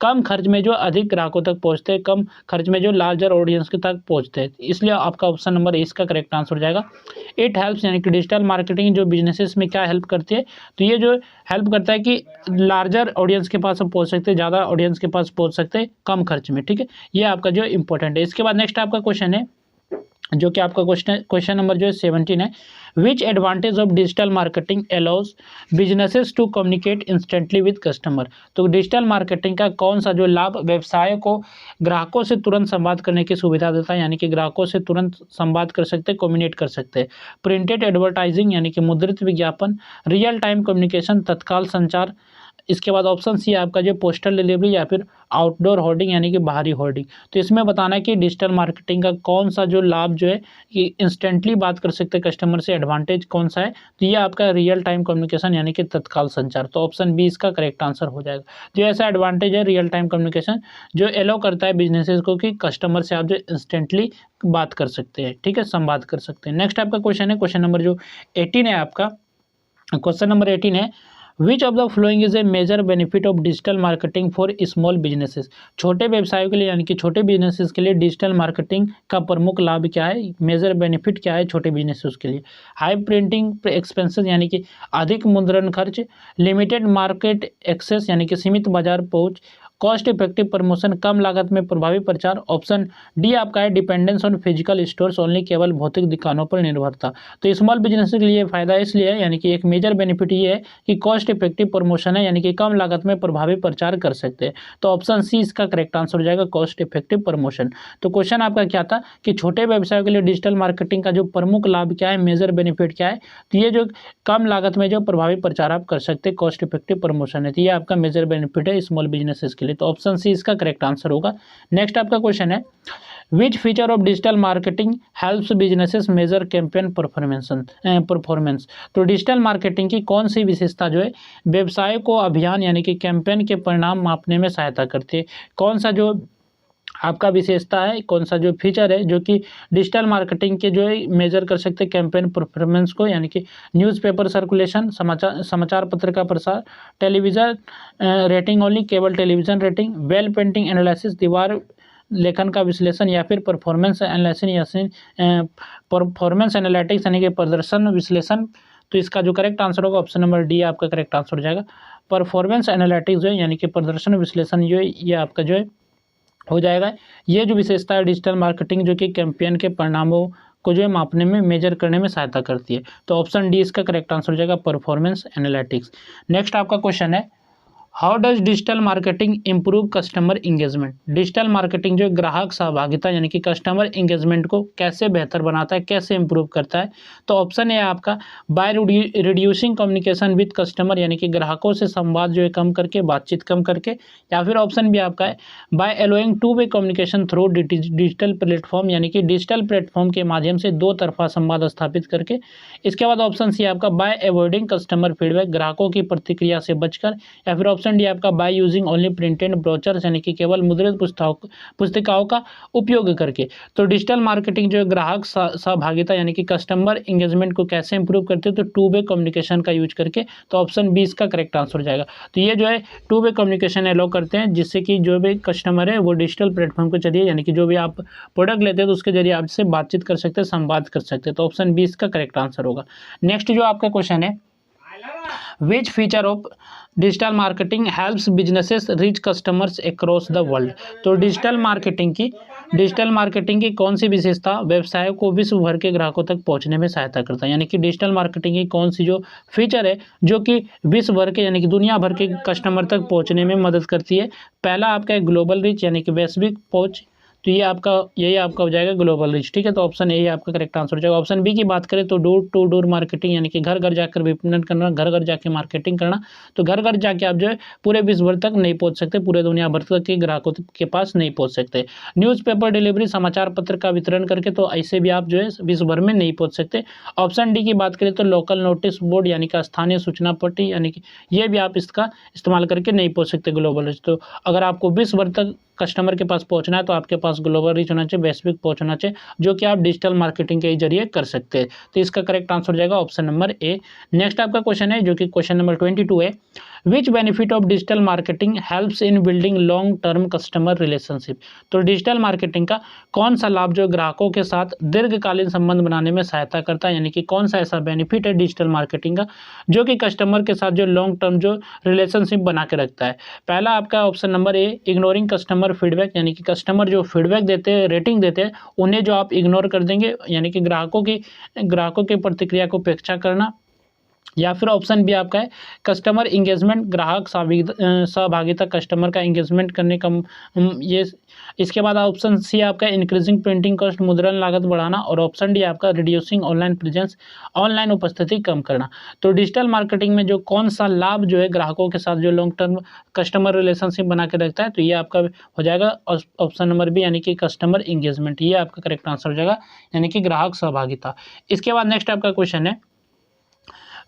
कम खर्च में जो अधिक ग्राहकों तक पहुँचते हैं, कम खर्च में जो लार्जर ऑडियंस के तक पहुँचते हैं, इसलिए आपका ऑप्शन नंबर इसका करेक्ट आंसर हो जाएगा। इट हेल्प्स यानी कि डिजिटल मार्केटिंग जो बिजनेसेस में क्या हेल्प करती है, तो ये जो हेल्प करता है कि लार्जर ऑडियंस के पास हम पहुँच सकते हैं, ज़्यादा ऑडियंस के पास पहुँच सकते हैं कम खर्च में, ठीक है। ये आपका जो इंपॉर्टेंट है। इसके बाद नेक्स्ट आपका क्वेश्चन है जो कि आपका क्वेश्चन नंबर जो है 17 है। Which advantage of digital marketing allows businesses to communicate instantly with customer. तो डिजिटल मार्केटिंग का कौन सा जो लाभ व्यवसाय को ग्राहकों से तुरंत संवाद करने की सुविधा देता है, यानी कि ग्राहकों से तुरंत संवाद कर सकते हैं, कम्युनिकेट कर सकते हैं। प्रिंटेड एडवर्टाइजिंग यानी कि मुद्रित विज्ञापन, रियल टाइम कम्युनिकेशन तत्काल संचार। इसके बाद ऑप्शन सी आपका जो पोस्टल डिलीवरी या फिर आउटडोर होर्डिंग यानी कि बाहरी होर्डिंग। तो इसमें बताना है कि डिजिटल मार्केटिंग का कौन सा जो लाभ जो है कि इंस्टेंटली बात कर सकते हैं कस्टमर से, एडवांटेज कौन सा है, तो ये आपका रियल टाइम कम्युनिकेशन यानी कि तत्काल संचार। तो ऑप्शन बी इसका करेक्ट आंसर हो जाएगा। जो ऐसा एडवांटेज है रियल टाइम कम्युनिकेशन जो एलो करता है बिजनेसेस को कि कस्टमर से आप जो इंस्टेंटली बात कर सकते हैं, ठीक है, संवाद कर सकते हैं। नेक्स्ट आपका क्वेश्चन है, क्वेश्चन नंबर जो 18 है आपका, क्वेश्चन नंबर 18 है। Which of the following is a major benefit of digital marketing for small businesses. छोटे व्यवसायों के लिए यानी कि छोटे बिजनेसेस के लिए डिजिटल मार्केटिंग का प्रमुख लाभ क्या है, मेजर बेनिफिट क्या है छोटे बिजनेसेस के लिए। हाई प्रिंटिंग एक्सपेंसेस यानी कि अधिक मुद्रण खर्च, लिमिटेड मार्केट एक्सेस यानी कि सीमित बाजार पहुंच, कॉस्ट इफेक्टिव प्रमोशन कम लागत में प्रभावी प्रचार। ऑप्शन डी आपका है dependence on physical stores only, केवल भौतिक दुकानों पर निर्भरता। तो स्मॉल बिजनेस के लिए फायदा इसलिए है यानी कि एक मेजर बेनिफिट ये है कि कॉस्ट इफेक्टिव प्रमोशन है यानी कि कम लागत में प्रभावी प्रचार कर सकते हैं। तो ऑप्शन सी इसका करेक्ट आंसर हो जाएगा, कॉस्ट इफेक्टिव प्रमोशन। तो क्वेश्चन आपका क्या था कि छोटे व्यवसायों के लिए डिजिटल मार्केटिंग का जो प्रमुख लाभ क्या है, मेजर बेनिफिट क्या है, तो ये जो कम लागत में जो प्रभावी प्रचार आप कर सकते हैं, कॉस्ट इफेक्टिव प्रमोशन है, तो ये आपका मेजर बेनिफिट है स्मॉल बिजनेसेस के लिए। तो ऑप्शन सी इसका करेक्ट आंसर होगा। नेक्स्ट आपका क्वेश्चन है which feature of digital marketing helps businesses measure campaign performance. तो डिजिटल मार्केटिंग की कौन सी विशेषता जो है व्यवसाय को अभियान यानी कि कैंपेन के परिणाम मापने में सहायता करती है। कौन सा जो आपका विशेषता है, कौन सा जो फीचर है जो कि डिजिटल मार्केटिंग के जो है मेजर कर सकते हैं कैंपेन परफॉर्मेंस को, यानी कि न्यूज़पेपर सर्कुलेशन, समाचार पत्र का प्रसार, टेलीविज़न रेटिंग ओनली, केवल television rating, well painting analysis, दीवार लेखन का विश्लेषण, या फिर परफॉर्मेंस एनालिसिस या परफॉर्मेंस एनालिटिक्स यानी कि प्रदर्शन विश्लेषण। तो इसका जो करेक्ट आंसर होगा ऑप्शन नंबर डी आपका करेक्ट आंसर हो जाएगा। परफॉर्मेंस एनालिटिक्स जो है यानी कि प्रदर्शन विश्लेषण जो है ये आपका जो है हो जाएगा। ये जो विशेषता है डिजिटल मार्केटिंग जो कि कैंपेन के परिणामों को जो है मापने में, मेजर करने में सहायता करती है। तो ऑप्शन डी इसका करेक्ट आंसर हो जाएगा, परफॉर्मेंस एनालिटिक्स। नेक्स्ट आपका क्वेश्चन है how does digital marketing improve customer engagement. Digital marketing जो ग्राहक सहभागिता यानी कि कस्टमर इंगेजमेंट को कैसे बेहतर बनाता है, कैसे इंप्रूव करता है। तो ऑप्शन है आपका by reducing communication with customer यानी कि ग्राहकों से संवाद जो है कम करके, बातचीत कम करके, या फिर ऑप्शन भी आपका है by allowing two way communication through digital platform यानी कि डिजिटल प्लेटफॉर्म के माध्यम से दो तरफा संवाद स्थापित करके। इसके बाद ऑप्शन सी आपका बाय अवॉइडिंग कस्टमर फीडबैक ग्राहकों की प्रतिक्रिया से बचकर, या फिर ऑप्शन डी आपका by using only printed brochures यानी कि केवल मुद्रित पुस्तिकाओं का उपयोग करके। तो डिजिटल मार्केटिंग जो ग्राहक सहभागिता यानी कि कस्टमर एंगेजमेंट को कैसे इंप्रूव करते हैं, तो टू वे कम्युनिकेशन का यूज करके। तो ऑप्शन बी इसका करेक्ट आंसर हो जाएगा। तो ये जो है टू वे कम्युनिकेशन अलाउ करते हैं जिससे कि जो भी कस्टमर है वो डिजिटल प्लेटफॉर्म के जरिए यानी कि जो भी आप प्रोडक्ट लेते हैं तो उसके जरिए आपसे बातचीत कर सकते हैं, संवाद कर सकते हैं। तो ऑप्शन बी इसका करेक्ट आंसर होगा। नेक्स्ट जो आपका क्वेश्चन है which feature of digital marketing helps businesses reach customers across the world. तो डिजिटल मार्केटिंग की कौन सी विशेषता व्यवसाय को विश्व भर के ग्राहकों तक पहुंचने में सहायता करता है, यानी कि डिजिटल मार्केटिंग की कौन सी जो फीचर है जो कि विश्व भर के यानी कि दुनिया भर के कस्टमर तक पहुंचने में मदद करती है। पहला आपका है ग्लोबल रीच यानी कि वैश्विक पहुंच, तो ये आपका यही आपका हो जाएगा ग्लोबल रीच, ठीक है। तो ऑप्शन ए आपका करेक्ट आंसर हो जाएगा। ऑप्शन बी की बात करें तो डोर टू डोर मार्केटिंग यानी कि घर घर जाकर विपणन करना, घर घर जाके मार्केटिंग करना। तो घर घर जाके आप जो है पूरे विश्व भर तक नहीं पहुंच सकते, पूरे दुनिया भर तक के ग्राहकों के पास नहीं पहुंच सकते। न्यूज़पेपर डिलीवरी समाचार पत्र का वितरण करके, तो ऐसे भी आप जो है विश्व भर में नहीं पहुँच सकते। ऑप्शन डी की बात करें तो लोकल नोटिस बोर्ड यानी कि स्थानीय सूचना पट्टी यानी कि ये भी आप इसका इस्तेमाल करके नहीं पहुँच सकते ग्लोबल रीच। तो अगर आपको विश्व भर तक कस्टमर के पास पहुंचना है तो आपके पास ग्लोबल रीच होना चाहिए, वैश्विक पहुंचना चाहिए, जो कि आप डिजिटल मार्केटिंग के जरिए कर सकते हैं। तो इसका करेक्ट आंसर हो जाएगा ऑप्शन नंबर ए। नेक्स्ट आपका क्वेश्चन है जो कि क्वेश्चन नंबर 22 है विच benefit of digital marketing helps in building long term customer relationship. तो डिजिटल मार्केटिंग का कौन सा लाभ जो ग्राहकों के साथ दीर्घकालीन संबंध बनाने में सहायता करता है, यानी कि कौन सा ऐसा बेनिफिट है डिजिटल मार्केटिंग का जो कि कस्टमर के साथ जो लॉन्ग टर्म जो रिलेशनशिप बना के रखता है। पहला आपका ऑप्शन नंबर ए, इग्नोरिंग कस्टमर फीडबैक, यानी कि कस्टमर जो फीडबैक देते हैं, रेटिंग देते हैं, उन्हें जो आप इग्नोर कर देंगे, यानी कि ग्राहकों की प्रतिक्रिया को उपेक्षा करना। या फिर ऑप्शन बी आपका है कस्टमर इंगेजमेंट, ग्राहक सहभागिता, कस्टमर का इंगेजमेंट करने का ये। इसके बाद ऑप्शन सी आपका इंक्रीजिंग प्रिंटिंग कॉस्ट, मुद्रण लागत बढ़ाना। और ऑप्शन डी आपका रिड्यूसिंग ऑनलाइन प्रेजेंस, ऑनलाइन उपस्थिति कम करना। तो डिजिटल मार्केटिंग में जो कौन सा लाभ जो है ग्राहकों के साथ जो लॉन्ग टर्म कस्टमर रिलेशनशिप बना के रखता है, तो ये आपका हो जाएगा ऑप्शन नंबर बी, यानी कि कस्टमर इंगेजमेंट। ये आपका करेक्ट आंसर हो जाएगा, यानी कि ग्राहक सहभागिता। इसके बाद नेक्स्ट आपका क्वेश्चन है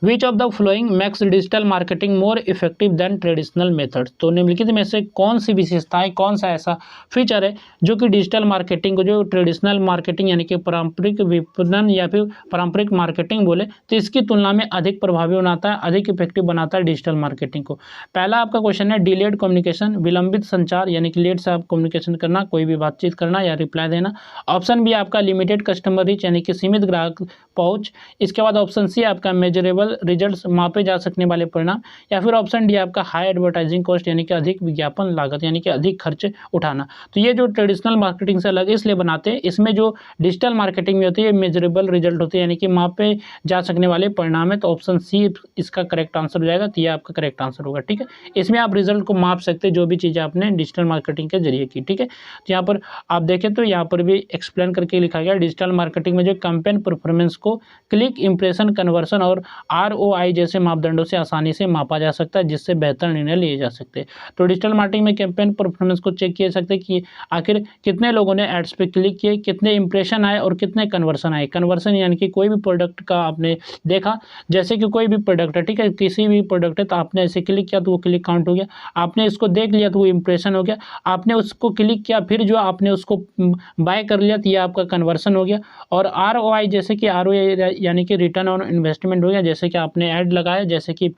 which of the following makes digital marketing more effective than traditional methods. तो निम्नलिखित में से कौन सी विशेषताएं, कौन सा ऐसा फीचर है जो कि डिजिटल मार्केटिंग को, जो ट्रेडिशनल मार्केटिंग यानी कि पारंपरिक विपणन या फिर पारंपरिक मार्केटिंग बोले, तो इसकी तुलना में अधिक प्रभावी बनाता है, अधिक इफेक्टिव बनाता है डिजिटल मार्केटिंग को। पहला आपका क्वेश्चन है डिलेड कम्युनिकेशन, विलंबित संचार, यानी कि लेट से आप कम्युनिकेशन करना, कोई भी बातचीत करना या रिप्लाई देना। ऑप्शन बी आपका लिमिटेड कस्टमर रीच, यानी कि सीमित ग्राहक पहुंच। इसके बाद ऑप्शन सी आपका मेजरेबल रिजल्ट्स, मापे जा सकने वाले परिणाम। या फिर ऑप्शन डी आपका हाई एडवर्टाइजिंग कॉस्ट, यानी कि अधिक विज्ञापन लागत, यानी कि अधिक खर्च उठाना। तो ये जो ट्रेडिशनल मार्केटिंग से अलग इसलिए बनाते हैं, इसमें जो डिजिटल मार्केटिंग में होती है मेजरेबल रिजल्ट होते हैं, यानी कि मापे जा सकने वाले परिणाम है। तो ऑप्शन सी इसका करेक्ट आंसर हो जाएगा, तो ये आपका करेक्ट आंसर होगा। ठीक है, इसमें आप रिजल्ट को माप सकते हैं जो भी चीज़ें आपने डिजिटल मार्केटिंग के जरिए की। ठीक है, तो यहाँ पर आप देखें तो यहाँ पर भी एक्सप्लेन करके लिखा गया डिजिटल मार्केटिंग में जो कैंपेन परफॉर्मेंस को क्लिक इंप्रेशन कन्वर्सन और ROI जैसे मापदंडों से आसानी से मापा जा सकता है, जिससे बेहतर निर्णय लिए जा सकते हैं। तो डिजिटल मार्केटिंग में कैंपेन परफॉर्मेंस को चेक किया जा सकता है कि आखिर कितने लोगों ने एड्स पे क्लिक किए, कितने इंप्रेशन आए और कितने कन्वर्सन आए। कन्वर्सन यानी कि कोई भी प्रोडक्ट का आपने देखा, जैसे कि कोई भी प्रोडक्ट है, ठीक है, किसी भी प्रोडक्ट है तो आपने ऐसे क्लिक किया तो वो क्लिक काउंट हो गया, आपने इसको देख लिया तो वो इंप्रेशन हो गया, आपने उसको क्लिक किया फिर जो आपने उसको बाय कर लिया तो ये आपका कन्वर्सन हो गया। और ROI जैसे कि ROI यानी कि रिटर्न ऑन इन्वेस्टमेंट हो गया, जैसे कि आपने ऐड लगाया, जैसे कि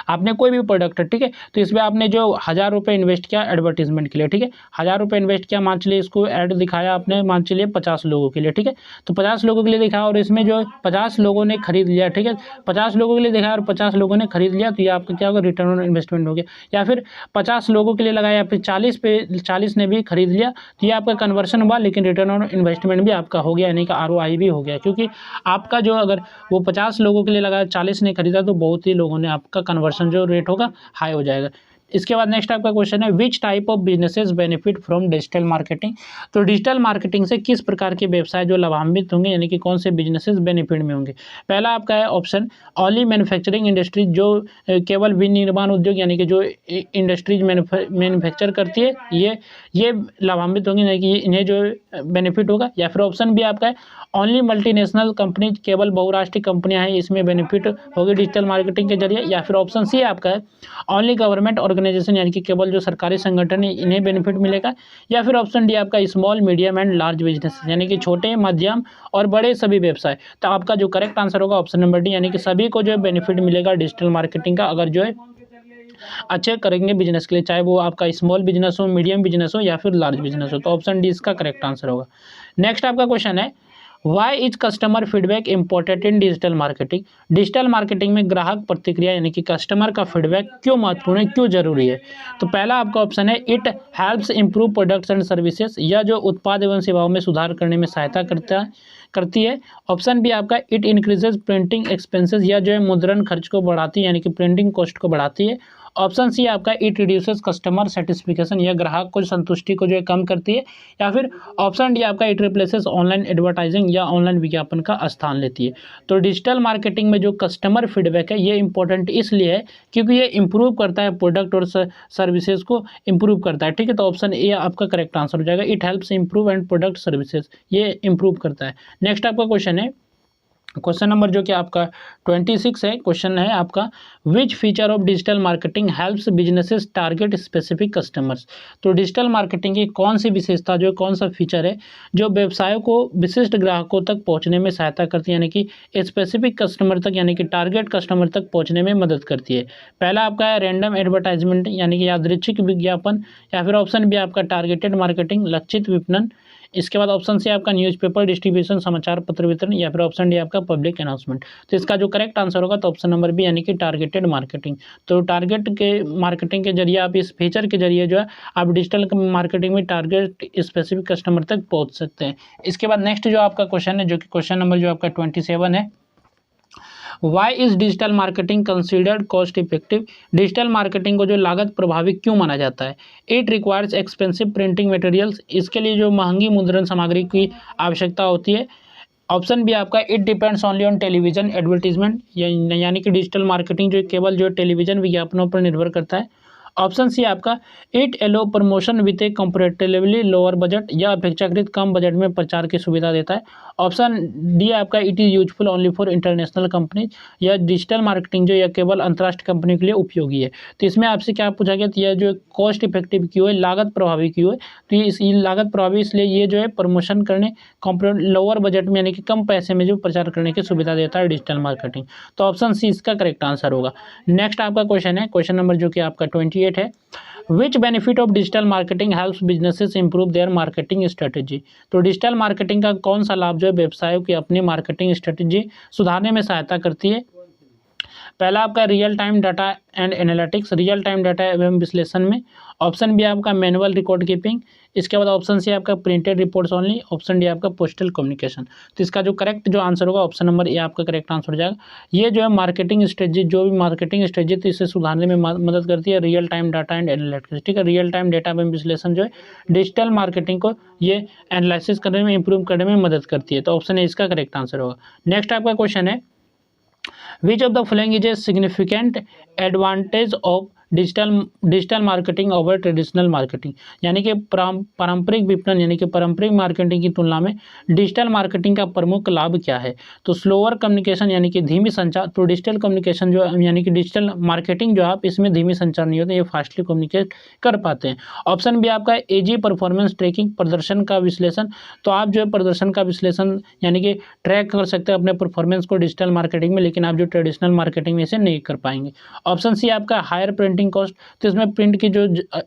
आपने कोई भी प्रोडक्ट है, ठीक है, तो इसमें आपने जो 1000 रुपये इन्वेस्ट किया एडवर्टीजमेंट के लिए, ठीक है, 1000 रुपये इन्वेस्ट किया, मान चलिए इसको ऐड दिखाया आपने, मान चलिए 50 लोगों के लिए, ठीक है, तो 50 लोगों के लिए दिखाया और इसमें जो 50 लोगों ने खरीद लिया, ठीक है, 50 लोगों के लिए दिखाया और 50 लोगों ने खरीद लिया, तो ये आपका क्या होगा, रिटर्न ऑन इन्वेस्टमेंट हो गया। या फिर 50 लोगों के लिए लगाया या फिर 40 ने भी खरीद लिया, तो ये आपका कन्वर्सन हुआ, लेकिन रिटर्न ऑन इन्वेस्टमेंट भी आपका हो गया, यानी कि ROI भी हो गया, क्योंकि आपका जो अगर वो 50 लोगों के लिए लगाया, 40 ने खरीदा, तो बहुत ही लोगों ने आपका कन्वर्सन जो रेट होगा हाई हो जाएगा। इसके बाद नेक्स्ट आपका क्वेश्चन है which type of businesses benefit from digital marketing. तो डिजिटल मार्केटिंग से किस प्रकार के व्यवसाय जो लाभान्वित होंगे, यानी कि कौन से बिजनेसेस बेनिफिट में होंगे। पहला आपका है ऑप्शन ओनली मैन्युफैक्चरिंग इंडस्ट्री, जो केवल विनिर्माण उद्योग यानी कि जो इंडस्ट्रीज मैन्युफैक्चर करती है, ये लाभान्वित होंगे, यानी कि इन्हें जो बेनिफिट होगा। या फिर ऑप्शन बी आपका है ओनली मल्टीनेशनल कंपनी, केवल बहुराष्ट्रीय कंपनियां हैं, इसमें बेनिफिट होगी डिजिटल मार्केटिंग के जरिए। या फिर ऑप्शन सी आपका है ओनली गवर्नमेंट ऑर्गेनाइजेशन, यानी कि केवल जो सरकारी संगठन है इन्हें बेनिफिट मिलेगा। या फिर ऑप्शन डी आपका small medium and large business, यानी कि छोटे मध्यम और बड़े सभी व्यवसाय। तो आपका जो करेक्ट आंसर होगा ऑप्शन नंबर डी, यानी कि सभी को जो बेनिफिट मिलेगा डिजिटल मार्केटिंग का, अगर जो है अच्छे करेंगे बिजनेस के लिए, चाहे वो आपका स्मॉल बिजनेस हो, मीडियम बिजनेस हो या फिर लार्ज बिजनेस हो। तो ऑप्शन डी इसका करेक्ट आंसर होगा। नेक्स्ट आपका क्वेश्चन है why is customer feedback important in digital marketing. Digital marketing में ग्राहक प्रतिक्रिया यानी कि कस्टमर का फीडबैक क्यों महत्वपूर्ण है, क्यों जरूरी है। तो पहला आपका ऑप्शन है it helps improve products and services, यह जो उत्पाद एवं सेवाओं में सुधार करने में सहायता करती है। ऑप्शन बी आपका इट इंक्रीजेज प्रिंटिंग एक्सपेंसेस, यह जो है मुद्रण खर्च को बढ़ाती है, यानी कि प्रिंटिंग कॉस्ट को बढ़ाती है। ऑप्शन सी आपका इट रिड्यूसेस कस्टमर सेटिस्फिकेशन, यह ग्राहक को संतुष्टि को जो है कम करती है। या फिर ऑप्शन डी आपका इट रिप्लेसेस ऑनलाइन एडवर्टाइजिंग, या ऑनलाइन विज्ञापन का स्थान लेती है। तो डिजिटल मार्केटिंग में जो कस्टमर फीडबैक है ये इंपॉर्टेंट इसलिए है क्योंकि ये इंप्रूव करता है प्रोडक्ट और सर्विसेज को इंप्रूव करता है, ठीक है। तो ऑप्शन ए आपका करेक्ट आंसर हो जाएगा, it helps improve and product services, ये इंप्रूव करता है। नेक्स्ट आपका क्वेश्चन है क्वेश्चन नंबर जो कि आपका 26 है, क्वेश्चन है आपका विच feature of digital marketing helps businesses target specific customers. तो डिजिटल मार्केटिंग की कौन सी विशेषता, जो कौन सा फीचर है जो व्यवसायों को विशिष्ट ग्राहकों तक पहुंचने में सहायता करती है, यानी कि स्पेसिफिक कस्टमर तक, यानी कि टारगेट कस्टमर तक पहुंचने में मदद करती है। पहला आपका है रैंडम एडवर्टाइजमेंट, यानी कि यादृच्छिक विज्ञापन, या फिर ऑप्शन बी आपका टारगेटेड मार्केटिंग, लक्षित विपणन। इसके बाद ऑप्शन सी आपका न्यूज़पेपर डिस्ट्रीब्यूशन, समाचार पत्र वितरण, या फिर ऑप्शन डी आपका पब्लिक अनाउंसमेंट। तो इसका जो करेक्ट आंसर होगा तो ऑप्शन नंबर बी, यानी कि टारगेटेड मार्केटिंग। तो टारगेट के मार्केटिंग के जरिए आप, इस फीचर के जरिए जो है आप डिजिटल मार्केटिंग में टारगेट स्पेसिफिक कस्टमर तक पहुंच सकते हैं। इसके बाद नेक्स्ट जो आपका क्वेश्चन है, जो कि क्वेश्चन नंबर जो आपका 27 है, why is digital marketing considered cost effective. Digital marketing को जो लागत प्रभावी क्यों माना जाता है। It requires expensive printing materials, इसके लिए जो महंगी मुद्रण सामग्री की आवश्यकता होती है। ऑप्शन बी आपका it depends only on television advertisement, यानी कि डिजिटल मार्केटिंग जो केवल जो टेलीविजन विज्ञापनों पर निर्भर करता है। ऑप्शन सी आपका it allow promotion with a comparatively lower budget, या अपेक्षाकृत कम बजट में प्रचार की सुविधा देता है। ऑप्शन डी आपका it is useful only for international companies, या डिजिटल मार्केटिंग जो यह केवल अंतर्राष्ट्रीय कंपनी के लिए उपयोगी है। तो इसमें आपसे क्या पूछा गया, तो यह जो कॉस्ट इफेक्टिव क्यों है, लागत प्रभावी क्यों है। तो ये लागत प्रभावी इसलिए ये जो है प्रमोशन करने लोअर बजट में, यानी कि कम पैसे में जो प्रचार करने की सुविधा देता है डिजिटल मार्केटिंग। तो ऑप्शन सी इसका करेक्ट आंसर होगा। नेक्स्ट आपका क्वेश्चन है, क्वेश्चन नंबर जो कि आपका 28 है, विच benefit of digital marketing helps businesses improve there marketing strategy. तो डिजिटल मार्केटिंग का कौन सा लाभ जो है व्यवसायों की अपनी मार्केटिंग स्ट्रेटेजी सुधारने में सहायता करती है। पहला आपका real time data and analytics, real time data एवं विश्लेषण में। ऑप्शन बी आपका मैनुअल रिकॉर्ड कीपिंग। इसके बाद ऑप्शन सी आपका printed reports only. Option D आपका पोस्टल कम्युनिकेशन। तो इसका जो करेक्ट जो आंसर होगा ऑप्शन नंबर ए आपका करेक्ट आंसर हो जाएगा। ये जो है मार्केटिंग स्ट्रेटजी, जो भी मार्केटिंग स्ट्रेटजी तो इसे सुधारने में मदद करती है real time data and analytics. ठीक है, रियल टाइम डाटा एवं विश्लेषण जो है डिजिटल मार्केटिंग को ये एनालिसिस करने में, इंप्रूव करने में मदद करती है। तो ऑप्शन ए इसका करेक्ट आंसर होगा। नेक्स्ट आपका क्वेश्चन है, which of the following is a significant advantage of digital marketing over traditional marketing. यानी कि पारंपरिक विपणन, यानी कि पारंपरिक मार्केटिंग की तुलना में डिजिटल मार्केटिंग का प्रमुख लाभ क्या है। तो स्लोअर कम्युनिकेशन, यानी कि धीमी संचार। तो डिजिटल कम्युनिकेशन जो, यानी कि डिजिटल मार्केटिंग जो आप इसमें धीमी संचार नहीं होता, ये फास्टली कम्युनिकेट कर पाते हैं। ऑप्शन बी आपका एजी परफॉर्मेंस ट्रैकिंग, प्रदर्शन का विश्लेषण। तो आप जो है प्रदर्शन का विश्लेषण, यानी कि ट्रैक कर सकते हैं अपने परफॉर्मेंस को डिजिटल मार्केटिंग में, लेकिन आप जो ट्रेडिशनल मार्केटिंग में इसे नहीं कर पाएंगे। ऑप्शन सी आपका हायर प्रिंटिंग कॉस्ट, तो इसमें प्रिंट की जो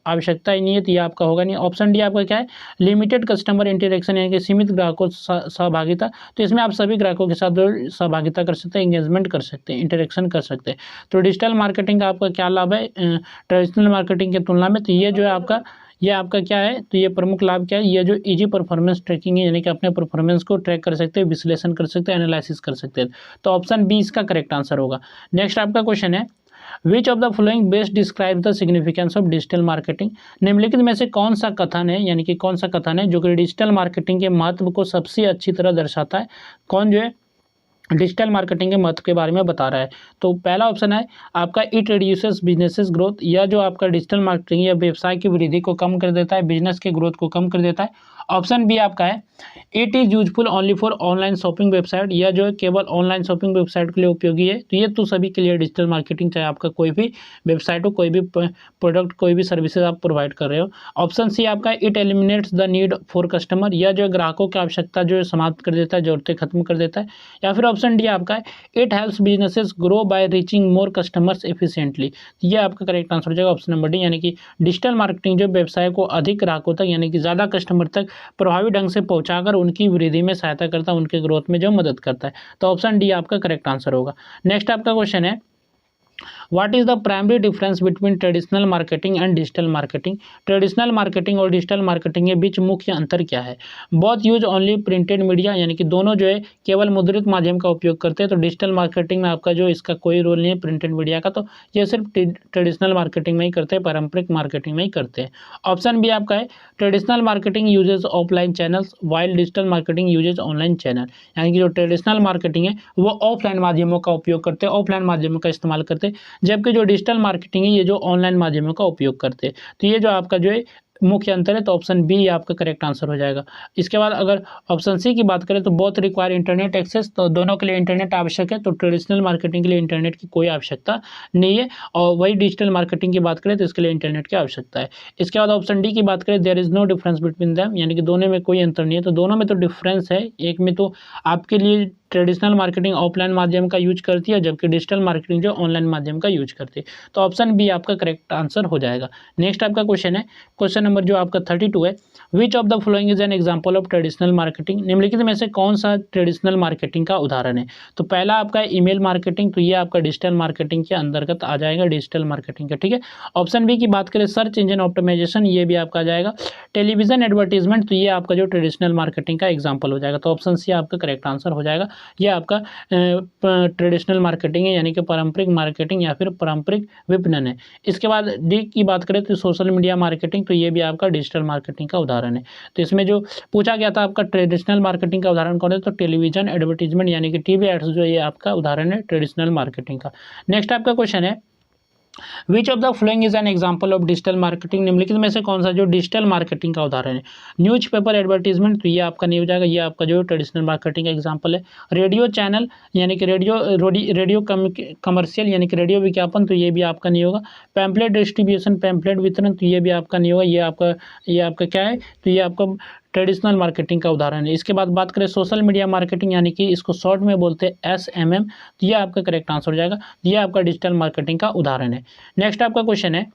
आवश्यकता ही नहीं है, तो ये आपका होगा नहीं। ऑप्शन डी आपका क्या है, लिमिटेड कस्टमर इंटरेक्शन, यानी कि सीमित ग्राहकों सहभागिता। तो इसमें आप सभी ग्राहकों के साथ सहभागिता कर सकते हैं, एंगेजमेंट कर सकते हैं, इंटरेक्शन कर सकते हैं। तो डिजिटल मार्केटिंग का आपका क्या लाभ है ट्रेडिशनल मार्केटिंग की तुलना में, तो ये जो है आपका, ये आपका क्या है, तो ये प्रमुख लाभ क्या है, ये जो इजी परफॉर्मेंस ट्रैकिंग है, यानी कि अपने परफॉर्मेंस को ट्रैक कर सकते हैं, विश्लेषण कर सकते हैं, एनालिसिस कर सकते हैं। तो ऑप्शन बी इसका करेक्ट आंसर होगा। नेक्स्ट आपका क्वेश्चन है, which of the following best describe the significance of digital marketing. निम्नलिखित में से कौन सा कथन है, यानी कि कौन सा कथन है जो कि डिजिटल मार्केटिंग के महत्व को सबसे अच्छी तरह दर्शाता है। कौन जो है डिजिटल मार्केटिंग के महत्व के बारे में बता रहा है। तो पहला ऑप्शन है आपका इट रिड्यूसेस बिजनेसेस ग्रोथ, या जो आपका डिजिटल मार्केटिंग या व्यवसाय की वृद्धि को कम कर देता है, बिजनेस के ग्रोथ को कम कर देता है। ऑप्शन बी आपका है it is useful only for online shopping website, या जो है केवल ऑनलाइन शॉपिंग वेबसाइट के लिए उपयोगी है। तो ये तो सभी के लिए डिजिटल मार्केटिंग, चाहे आपका कोई भी वेबसाइट हो, कोई भी प्रोडक्ट, कोई भी सर्विसेज आप प्रोवाइड कर रहे हो। ऑप्शन सी आपका it eliminates the need for customer, या जो ग्राहकों की आवश्यकता जो है समाप्त कर देता है, जरूरतें खत्म कर देता है। या फिर ऑप्शन डी आपका है it helps businesses grow by reaching more customers efficiently. ये आपका करेक्ट आंसर हो जाएगा ऑप्शन नंबर डी, यानी कि डिजिटल मार्केटिंग जो व्यवसाय को अधिक ग्राहकों तक, यानी कि ज़्यादा कस्टमर तक प्रभावी ढंग से पहुंचाकर उनकी वृद्धि में सहायता करता है, उनके ग्रोथ में जो मदद करता है। तो ऑप्शन डी आपका करेक्ट आंसर होगा। नेक्स्ट आपका क्वेश्चन है, what is the primary difference between traditional marketing and digital marketing. Traditional marketing और डिजिटल मार्केटिंग के बीच मुख्य अंतर क्या है। Both use only printed media, यानी कि दोनों जो है केवल मुद्रित माध्यम का उपयोग करते हैं। तो डिजिटल मार्केटिंग में आपका जो इसका कोई रोल नहीं है प्रिंटेड मीडिया का, तो ये सिर्फ ट्रेडिशनल मार्केटिंग में ही करते हैं, पारंपरिक मार्केटिंग में ही करते हैं। ऑप्शन बी आपका है traditional marketing uses offline channels while digital marketing uses online channel, यानी कि जो ट्रेडिशनल मार्केटिंग है वो ऑफलाइन माध्यमों का उपयोग करते हैं, ऑफलाइन माध्यमों का इस्तेमाल करते हैं, जबकि जो डिजिटल मार्केटिंग है ये जो ऑनलाइन माध्यमों का उपयोग करते हैं। तो ये जो आपका जो है मुख्य अंतर है, तो ऑप्शन बी आपका करेक्ट आंसर हो जाएगा। इसके बाद अगर ऑप्शन सी की बात करें तो बोथ रिक्वायर इंटरनेट एक्सेस, तो दोनों के लिए इंटरनेट आवश्यक है, तो ट्रेडिशनल मार्केटिंग के लिए इंटरनेट की कोई आवश्यकता नहीं है। और वही डिजिटल मार्केटिंग की बात करें तो इसके लिए इंटरनेट की आवश्यकता है। इसके बाद ऑप्शन डी की बात करें, there is no difference between them, यानी कि दोनों में कोई अंतर नहीं है, तो दोनों में तो डिफरेंस है। एक में तो आपके लिए ट्रेडिशनल मार्केटिंग ऑफलाइन माध्यम का यूज करती है, जबकि डिजिटल मार्केटिंग जो ऑनलाइन माध्यम का यूज करती है, तो ऑप्शन बी आपका करेक्ट आंसर हो जाएगा। नेक्स्ट आपका क्वेश्चन है, क्वेश्चन नंबर जो आपका 32 है, which of the following is an example of traditional marketing, निम्नलिखित में से कौन सा ट्रेडिशनल मार्केटिंग का उदाहरण है। तो पहला आपका ईमेल मार्केटिंग, तो ये आपका डिजिटल मार्केटिंग के अंतर्गत आ जाएगा, डिजिटल मार्केटिंग का, ठीक है। ऑप्शन बी की बात करें, सर्च इंजन ऑप्टिमाइजेशन, ये भी आपका आ जाएगा। टेलीविजन एडवर्टीजमेंट, तो ये आपका जो ट्रेडिशनल मार्केटिंग का एग्जाम्पल हो जाएगा, तो ऑप्शन सी आपका करेक्ट आंसर हो जाएगा। ये आपका ट्रेडिशनल मार्केटिंग है, यानी कि पारंपरिक मार्केटिंग या फिर पारंपरिक विपणन है। इसके बाद डी की बात करें तो सोशल मीडिया मार्केटिंग, तो ये भी आपका डिजिटल मार्केटिंग का उदाहरण है। तो इसमें जो पूछा गया था आपका ट्रेडिशनल मार्केटिंग का उदाहरण कौन है, तो टेलीविजन एडवर्टीजमेंट यानी कि टीवी एड्स, जो ये आपका उदाहरण है ट्रेडिशनल मार्केटिंग का। नेक्स्ट आपका क्वेश्चन है, which of the following is an example of digital marketing, निम्नलिखित में से कौन सा जो डिजिटल मार्केटिंग का उदाहरण है। न्यूज़पेपर एडवर्टीजमेंट, तो ये आपका नहीं हो जाएगा, ये आपका जो ट्रेडिशनल मार्केटिंग का एग्जाम्पल है। रेडियो चैनल यानी कि रेडियो कमर्शियल यानी कि रेडियो विज्ञापन, तो ये भी आपका नहीं होगा। पैम्पलेट डिस्ट्रीब्यूशन, पैम्पलेट वितरण, तो ये भी आपका नहीं होगा। ये आपका क्या है, तो ये आपका ट्रेडिशनल मार्केटिंग का उदाहरण है। इसके बाद बात करें सोशल मीडिया मार्केटिंग, यानी कि इसको शॉर्ट में बोलते हैं SMM, तो ये आपका करेक्ट आंसर हो जाएगा। ये आपका डिजिटल मार्केटिंग का उदाहरण है। नेक्स्ट आपका क्वेश्चन है,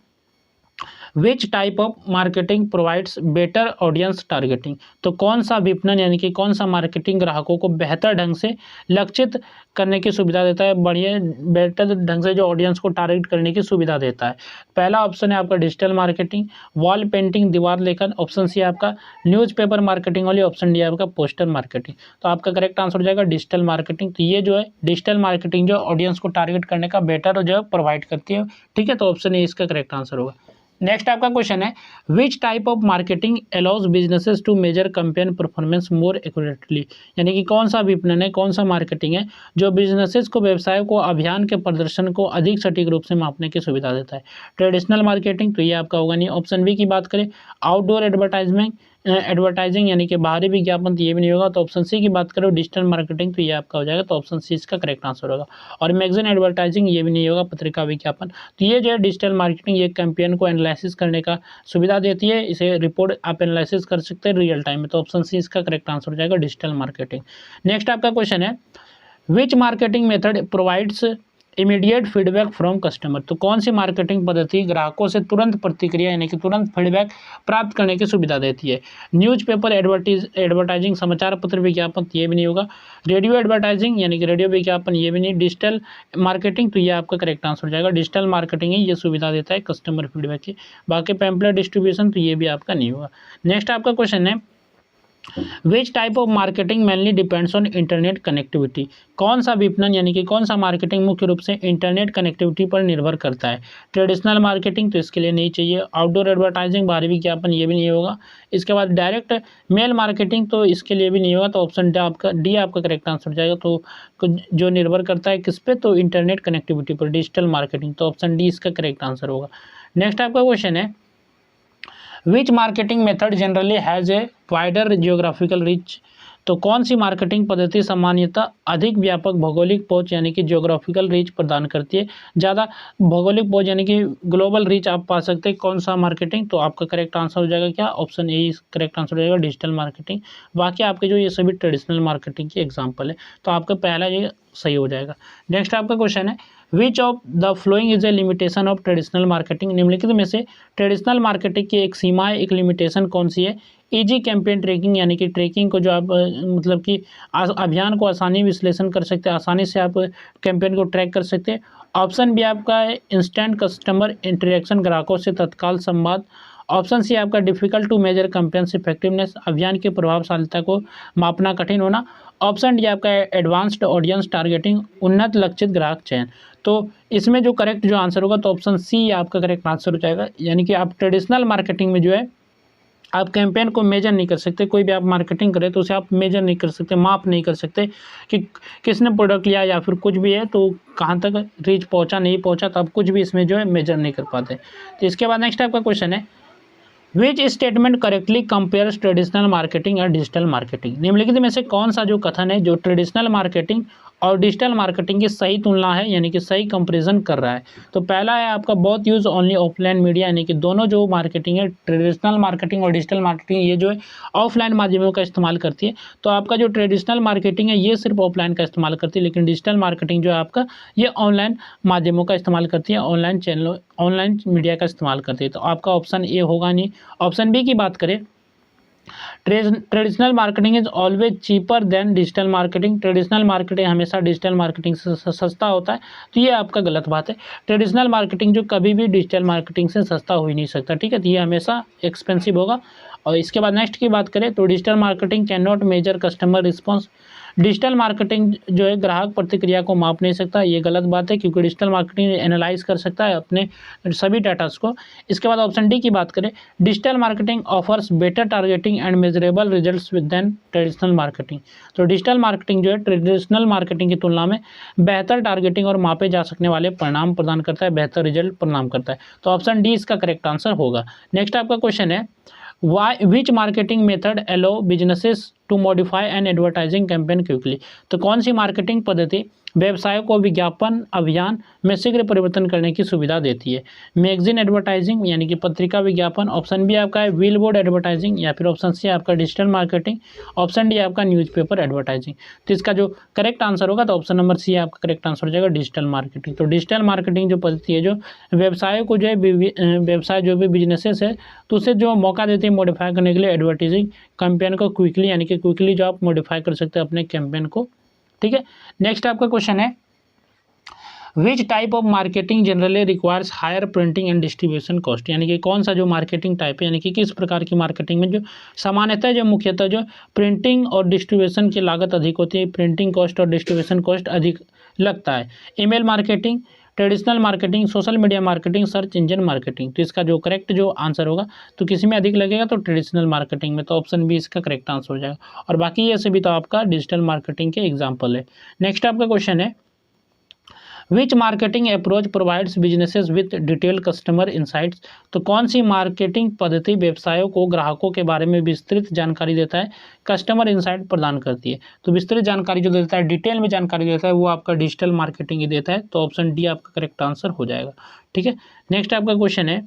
which type of marketing provides better audience targeting, तो कौन सा विपणन यानी कि कौन सा मार्केटिंग ग्राहकों को बेहतर ढंग से लक्षित करने की सुविधा देता है, बेटर ढंग से जो ऑडियंस को टारगेट करने की सुविधा देता है। पहला ऑप्शन है आपका डिजिटल मार्केटिंग, वॉल पेंटिंग, दीवार लेखन, ऑप्शन सी आपका न्यूज़पेपर मार्केटिंग वाली, ऑप्शन डी आपका पोस्टर मार्केटिंग। तो आपका करेक्ट आंसर हो जाएगा डिजिटल मार्केटिंग। तो ये जो है डिजिटल मार्केटिंग जो ऑडियंस को टारगेट करने का बेटर जो है प्रोवाइड करती है, ठीक है, तो ऑप्शन ए इसका करेक्ट आंसर होगा। नेक्स्ट आपका क्वेश्चन है, which type of marketing allows businesses to measure campaign performance more accurately, यानी कि कौन सा विपणन है, कौन सा मार्केटिंग है जो बिजनेसेस को, व्यवसाय को अभियान के प्रदर्शन को अधिक सटीक रूप से मापने की सुविधा देता है। ट्रेडिशनल मार्केटिंग, तो ये आपका होगा नहीं। ऑप्शन बी की बात करें, आउटडोर एडवर्टाइजिंग यानी कि बाहरी विज्ञापन, तो ये भी नहीं होगा। तो ऑप्शन सी की बात करो डिजिटल मार्केटिंग, तो ये आपका हो जाएगा, तो ऑप्शन सी इसका करेक्ट आंसर होगा। और मैगजीन एडवर्टाइजिंग, ये भी नहीं होगा, पत्रिका विज्ञापन। तो ये जो है डिजिटल मार्केटिंग, ये कैंपेन को एनालिसिस करने का सुविधा देती है, इसे रिपोर्ट आप एनालिसिस कर सकते हैं रियल टाइम में, तो ऑप्शन सी इसका करेक्ट आंसर हो जाएगा डिजिटल मार्केटिंग। नेक्स्ट आपका क्वेश्चन है, which marketing method provides immediate feedback from customer, तो कौन सी मार्केटिंग पद्धति ग्राहकों से तुरंत प्रतिक्रिया यानी कि तुरंत फीडबैक प्राप्त करने की सुविधा देती है। न्यूज़पेपर एडवर्टाइजिंग, समाचार पत्र विज्ञापन, ये भी नहीं होगा। रेडियो एडवर्टाइजिंग यानी कि रेडियो विज्ञापन, ये भी नहीं। डिजिटल मार्केटिंग, तो ये आपका करेक्ट आंसर हो जाएगा। डिजिटल मार्केटिंग है, ये सुविधा देता है कस्टमर फीडबैक की। बाकी पैम्पलेट डिस्ट्रीब्यूशन, तो ये भी आपका नहीं होगा। नेक्स्ट आपका क्वेश्चन है, which type of marketing mainly depends on internet connectivity, कौन सा विपणन यानी कि कौन सा मार्केटिंग मुख्य रूप से इंटरनेट कनेक्टिविटी पर निर्भर करता है। ट्रेडिशनल मार्केटिंग, तो इसके लिए नहीं चाहिए। आउटडोर एडवर्टाइजिंग, बाहरी विज्ञापन, ये भी नहीं होगा। इसके बाद डायरेक्ट मेल मार्केटिंग, तो इसके लिए भी नहीं होगा, तो ऑप्शन डी आपका करेक्ट आंसर हो जाएगा। तो जो निर्भर करता है किस पे, तो इंटरनेट कनेक्टिविटी पर, डिजिटल मार्केटिंग, तो ऑप्शन डी इसका करेक्ट आंसर होगा। नेक्स्ट आपका क्वेश्चन है, which marketing method generally has a wider geographical reach, तो कौन सी मार्केटिंग पद्धति सामान्यतः अधिक व्यापक भौगोलिक पहुंच यानी कि जियोग्राफिकल रीच प्रदान करती है, ज़्यादा भौगोलिक पहुंच यानी कि ग्लोबल रीच आप पा सकते हैं, कौन सा मार्केटिंग, तो आपका करेक्ट आंसर हो जाएगा क्या, ऑप्शन ए करेक्ट आंसर हो जाएगा डिजिटल मार्केटिंग। बाकी आपके जो ये सभी ट्रेडिशनल मार्केटिंग की एग्जाम्पल है, तो आपका पहला ये सही हो जाएगा। नेक्स्ट आपका क्वेश्चन है, which of the following is A limitation of traditional marketing, निम्नलिखित में से ट्रेडिशनल मार्केटिंग की एक सीमा है, एक लिमिटेशन कौन सी है। इजी कैंपेन ट्रैकिंग यानी कि ट्रैकिंग को जो आप मतलब कि अभियान को आसानी विश्लेषण कर सकते हैं, आसानी से आप कैंपेन को ट्रैक कर सकते हैं। ऑप्शन बी आपका है इंस्टेंट कस्टमर इंटरेक्शन, ग्राहकों से तत्काल संवाद। ऑप्शन सी आपका difficult to measure campaigns effectiveness, अभियान की प्रभावशीलता को मापना कठिन होना। ऑप्शन डी आपका एडवांस्ड ऑडियंस टारगेटिंग, उन्नत लक्षित ग्राहक चयन। तो इसमें जो करेक्ट जो आंसर होगा, तो ऑप्शन सी आपका करेक्ट आंसर हो जाएगा। यानी कि आप ट्रेडिशनल मार्केटिंग में जो है आप कैंपेन को मेजर नहीं कर सकते, कोई भी आप मार्केटिंग करें तो उसे आप मेजर नहीं कर सकते, माप नहीं कर सकते कि किसने प्रोडक्ट लिया या फिर कुछ भी है तो कहाँ तक रीच पहुँचा नहीं पहुँचा, तो आप कुछ भी इसमें जो है मेजर नहीं कर पाते। तो इसके बाद नेक्स्ट आपका क्वेश्चन है, which statement correctly compares traditional marketing और डिजिटल मार्केटिंग। निम्नलिखित में से कौन सा जो कथन है जो ट्रेडिशनल मार्केटिंग और डिजिटल मार्केटिंग की सही तुलना है, यानी कि सही कंपैरिजन कर रहा है। तो पहला है आपका both use only offline media, यानी कि दोनों जो मार्केटिंग है ट्रेडिशनल मार्केटिंग और डिजिटल मार्केटिंग ये जो है ऑफलाइन माध्यमों का इस्तेमाल करती है। तो आपका जो ट्रेडिशनल मार्केटिंग है ये सिर्फ ऑफलाइन का इस्तेमाल करती है, लेकिन डिजिटल मार्केटिंग जो है आपका ये ऑनलाइन माध्यमों का इस्तेमाल करती है, ऑनलाइन चैनलों ऑनलाइन मीडिया का इस्तेमाल करती है। तो आपका ऑप्शन ए होगा नहीं। ऑप्शन बी की बात करें, traditional marketing is always cheaper than digital marketing. Traditional marketing हमेशा डिजिटल मार्केटिंग से सस्ता होता है। तो ये आपका गलत बात है। ट्रेडिशनल मार्केटिंग जो कभी भी डिजिटल मार्केटिंग से सस्ता हो ही नहीं सकता, ठीक है। तो ये हमेशा एक्सपेंसिव होगा। और इसके बाद नेक्स्ट की बात करें तो digital marketing can not measure customer response. Digital marketing जो है ग्राहक प्रतिक्रिया को माप नहीं सकता, ये गलत बात है, क्योंकि डिजिटल मार्केटिंग एनालाइज कर सकता है अपने सभी डाटास को। इसके बाद ऑप्शन डी की बात करें, digital marketing offers better targeting and measurable results than traditional marketing. तो डिजिटल मार्केटिंग जो है ट्रेडिशनल मार्केटिंग की तुलना में बेहतर टारगेटिंग और मापे जा सकने वाले परिणाम प्रदान करता है, बेहतर रिजल्ट प्रदान करता है। तो ऑप्शन डी इसका करेक्ट आंसर होगा। नेक्स्ट आपका क्वेश्चन है, which marketing method allow businesses to modify an advertising campaign quickly. तो कौन सी मार्केटिंग पद्धति व्यवसायों को विज्ञापन अभियान में शीघ्र परिवर्तन करने की सुविधा देती है। मैगजीन एडवर्टाइजिंग यानी कि पत्रिका विज्ञापन, ऑप्शन बी आपका है व्हील बोर्ड एडवर्टाइजिंग, या फिर ऑप्शन सी आपका डिजिटल मार्केटिंग, ऑप्शन डी आपका न्यूज़पेपर एडवर्टाइजिंग। तो इसका जो करेक्ट आंसर होगा तो ऑप्शन नंबर सी आपका करेक्ट आंसर हो जाएगा डिजिटल मार्केटिंग। तो डिजिटल मार्केटिंग जो पद्धति है जो व्यवसायों को जो है व्यवसाय जो भी बिजनेसेस है तो उसे जो मौका देते हैं मॉडिफाई करने के लिए एडवर्टाइजिंग कैंपेन को क्विकली, यानी कि क्विकली जो आप मॉडिफाई कर सकते हैं अपने कैंपेन को, ठीक है। नेक्स्ट आपका क्वेश्चन है, which type of marketing generally requires higher printing and distribution cost. यानी कि कौन सा जो मार्केटिंग टाइप है, यानी कि किस प्रकार की मार्केटिंग में जो सामान्यतः जो मुख्यतः जो प्रिंटिंग और डिस्ट्रीब्यूशन की लागत अधिक होती है, प्रिंटिंग कॉस्ट और डिस्ट्रीब्यूशन कॉस्ट अधिक लगता है। Email marketing, traditional marketing, social media marketing, search engine marketing. तो इसका जो करेक्ट जो आंसर होगा तो किसी में अधिक लगेगा तो ट्रेडिशनल मार्केटिंग में, तो ऑप्शन बी इसका करेक्ट आंसर हो जाएगा। और बाकी ये सभी तो आपका डिजिटल मार्केटिंग के एग्जाम्पल है। नेक्स्ट आपका क्वेश्चन है, which marketing approach provides businesses with detail customer insights. तो कौन सी मार्केटिंग पद्धति व्यवसायों को ग्राहकों के बारे में विस्तृत जानकारी देता है, कस्टमर इंसाइट प्रदान करती है। तो विस्तृत जानकारी जो देता है, डिटेल में जानकारी देता है, वो आपका डिजिटल मार्केटिंग ही देता है। तो ऑप्शन डी आपका करेक्ट आंसर हो जाएगा, ठीक है। नेक्स्ट आपका क्वेश्चन है,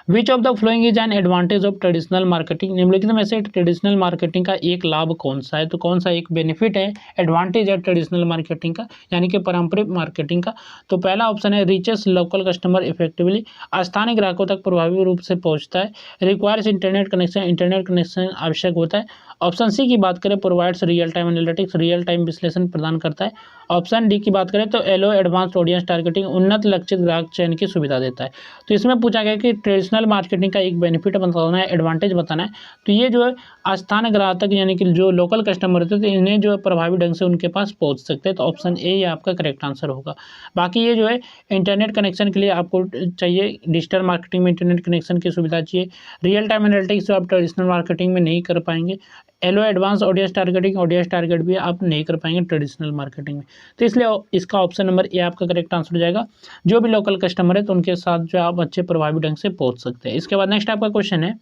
which of the following is an advantage of traditional marketing. निम्नलिखित में से ट्रेडिशनल मार्केटिंग का एक लाभ कौन सा है। तो कौन सा एक बेनिफिट है, एडवांटेज है ट्रेडिशनल मार्केटिंग का, यानी कि पारंपरिक मार्केटिंग का। तो पहला ऑप्शन है रीचेस लोकल कस्टमर इफेक्टिवली, स्थानीय ग्राहकों तक प्रभावी रूप से पहुंचता है। Requires internet connection, internet connection आवश्यक होता है। ऑप्शन सी की बात करें, provides real time analytics, real time विश्लेषण प्रदान करता है। ऑप्शन डी की बात करें तो एलो एडवांस ऑडियंस टारगेटिंग, उन्नत लक्षित ग्राहक चयन की सुविधा देता है। तो इसमें पूछा गया कि ट्रेडिशनल मार्केटिंग का एक बेनिफिट बताना है, एडवांटेज बताना है। तो ये जो है स्थानीय ग्राहक तक, यानी कि जो लोकल कस्टमर होते हैं तो इन्हें जो है प्रभावी ढंग से उनके पास पहुंच सकते हैं। तो ऑप्शन ए आपका करेक्ट आंसर होगा। बाकी ये जो है इंटरनेट कनेक्शन के लिए आपको चाहिए, डिजिटल मार्केटिंग में इंटरनेट कनेक्शन की सुविधा चाहिए। रियल टाइम एनालिटिक्स जो आप ट्रेडिशनल मार्केटिंग में नहीं कर पाएंगे। एलो एडवांस ऑडियंस टारगेट भी आप नहीं कर पाएंगे ट्रेडिशनल मार्केटिंग में। तो इसलिए इसका ऑप्शन नंबर ए आपका करेक्ट आंसर हो जाएगा। जो भी लोकल कस्टमर है तो उनके साथ जो आप अच्छे प्रभावी ढंग से पहुंच सकते हैं। इसके बाद नेक्स्ट आपका क्वेश्चन है,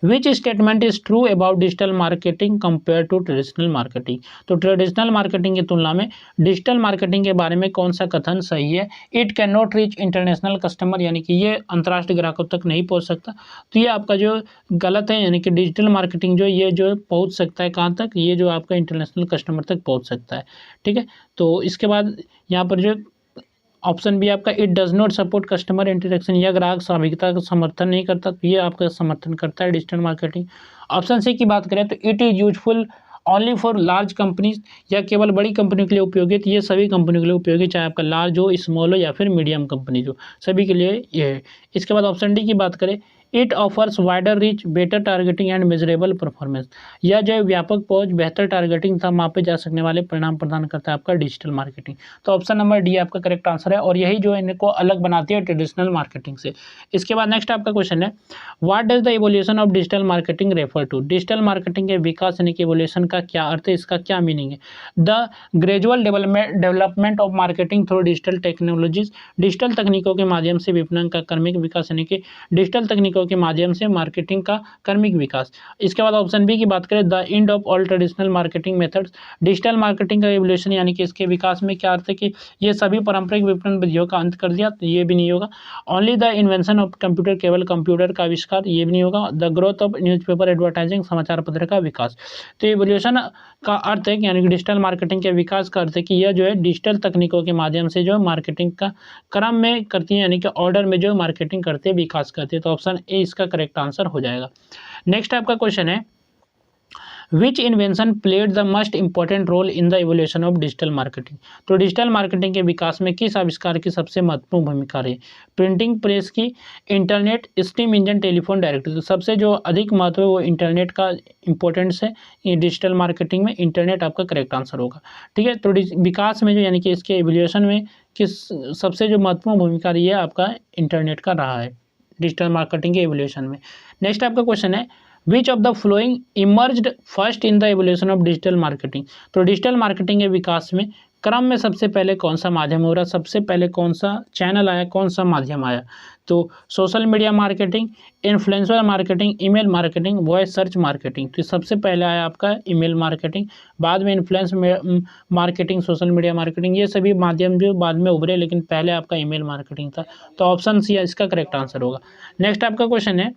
which statement is true about digital marketing compare to traditional marketing. तो ट्रेडिशनल मार्केटिंग की तुलना में डिजिटल मार्केटिंग के बारे में कौन सा कथन सही है। It can not reach international customer, यानी कि ये अंतर्राष्ट्रीय ग्राहकों तक नहीं पहुंच सकता। तो ये आपका जो गलत है, यानी कि डिजिटल मार्केटिंग जो ये जो पहुंच सकता है कहाँ तक, ये जो आपका इंटरनेशनल कस्टमर तक पहुँच सकता है, ठीक है। तो इसके बाद यहाँ पर जो ऑप्शन बी आपका it does not support customer interaction, या ग्राहक सहभागिता का समर्थन नहीं करता, तो ये आपका समर्थन करता है डिजिटल मार्केटिंग। ऑप्शन सी की बात करें तो it is useful only for large companies, या केवल बड़ी कंपनियों के लिए उपयोगी। तो ये सभी कंपनियों के लिए उपयोगी, चाहे आपका लार्ज हो, स्मॉल हो या फिर मीडियम कंपनी हो, सभी के लिए ये है। इसके बाद ऑप्शन डी की बात करें, it offers wider reach better targeting and measurable performance, यह जो है व्यापक पहुंच, बेहतर टारगेटिंग तथा मापे जा सकने वाले परिणाम प्रदान करता है आपका डिजिटल मार्केटिंग। तो ऑप्शन नंबर डी आपका करेक्ट आंसर है, और यही जो इनको अलग बनाती है ट्रेडिशनल मार्केटिंग से। इसके बाद नेक्स्ट आपका क्वेश्चन है, what does the evolution of digital marketing refer to. Digital marketing के विकास यानी कि इवोल्यूशन का क्या अर्थ है, इसका क्या मीनिंग है। The gradual development of marketing through digital technologies, digital तकनीकों के माध्यम से विपणन का क्रमिक विकास, यानी कि डिजिटल तकनीकों तकनीकों के माध्यम से मार्केटिंग का क्रमिक विकास। इसके बाद ऑप्शन बी की बात करें, the end of all traditional marketing methods, digital marketing का एवोल्यूशन, यानी कि इसके विकास में क्या अर्थ है कि ये सभी पारंपरिक विपणन विधियों का अंत कर दिया, तो ये भी नहीं होगा। Only the invention of computer, केवल कंप्यूटर का आविष्कार, ये भी नहीं होगा। The growth of newspaper advertising, समाचार पत्र का विकास। तो एवोल्यूशन का अर्थ है कि यानी कि डिजिटल मार्केटिंग के विकास का अर्थ है कि यह जो है डिजिटल तकनीकों के माध्यम से जो मार्केटिंग का क्रम में करती है, यानी कि ऑर्डर में जो मार्केटिंग करते हैं, विकास करते हैं। तो ऑप्शन ए इसका करेक्ट आंसर हो जाएगा। नेक्स्ट आपका क्वेश्चन है, which invention played the most important role in the evolution of digital marketing. तो डिजिटल मार्केटिंग के विकास में किस आविष्कार की सबसे महत्वपूर्ण भूमिका रही? प्रिंटिंग प्रेस की, internet, steam engine, telephone directory. तो सबसे जो अधिक महत्व है वो इंटरनेट का इंपॉर्टेंस है। ये डिजिटल मार्केटिंग में इंटरनेट आपका करेक्ट आंसर होगा। ठीक है, तो विकास में जो यानी कि इसके इवोल्यूशन में किस सबसे जो महत्वपूर्ण भूमिका रही है आपका इंटरनेट का रहा है डिजिटल मार्केटिंग के इवोल्यूशन में। नेक्स्ट आपका क्वेश्चन है, which of the flowing emerged first in the evolution of digital marketing. तो डिजिटल मार्केटिंग के विकास में क्रम में सबसे पहले कौन सा माध्यम हो रहा है, सबसे पहले कौन सा चैनल आया, कौन सा माध्यम आया? तो social media marketing, influencer marketing, email marketing, voice search marketing. तो सबसे पहले आया आपका ईमेल मार्केटिंग, बाद में influence marketing, social media marketing, ये सभी माध्यम जो बाद में उभरे, लेकिन पहले आपका ईमेल मार्केटिंग था। तो ऑप्शन सी इसका करेक्ट आंसर होगा। नेक्स्ट आपका क्वेश्चन है,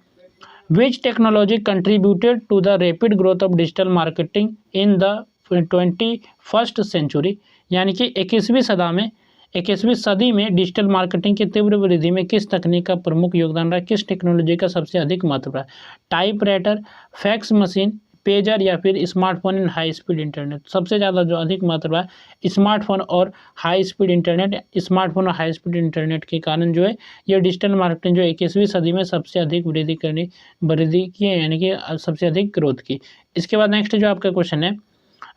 which technology contributed to the rapid growth of digital marketing in the 21st century। यानी कि 21वीं सदी में डिजिटल मार्केटिंग की तीव्र वृद्धि में किस तकनीक का प्रमुख योगदान रहा, किस टेक्नोलॉजी का सबसे अधिक महत्व रहा? टाइपराइटर, फैक्स मशीन, पेजर या फिर smartphone and high speed internet. सबसे ज़्यादा जो अधिक महत्व है स्मार्टफोन और हाई स्पीड इंटरनेट। स्मार्टफोन और हाई स्पीड इंटरनेट के कारण जो है ये डिजिटल मार्केटिंग जो 21वीं सदी में सबसे अधिक वृद्धि की है, यानी कि सबसे अधिक ग्रोथ की। इसके बाद नेक्स्ट जो आपका क्वेश्चन है,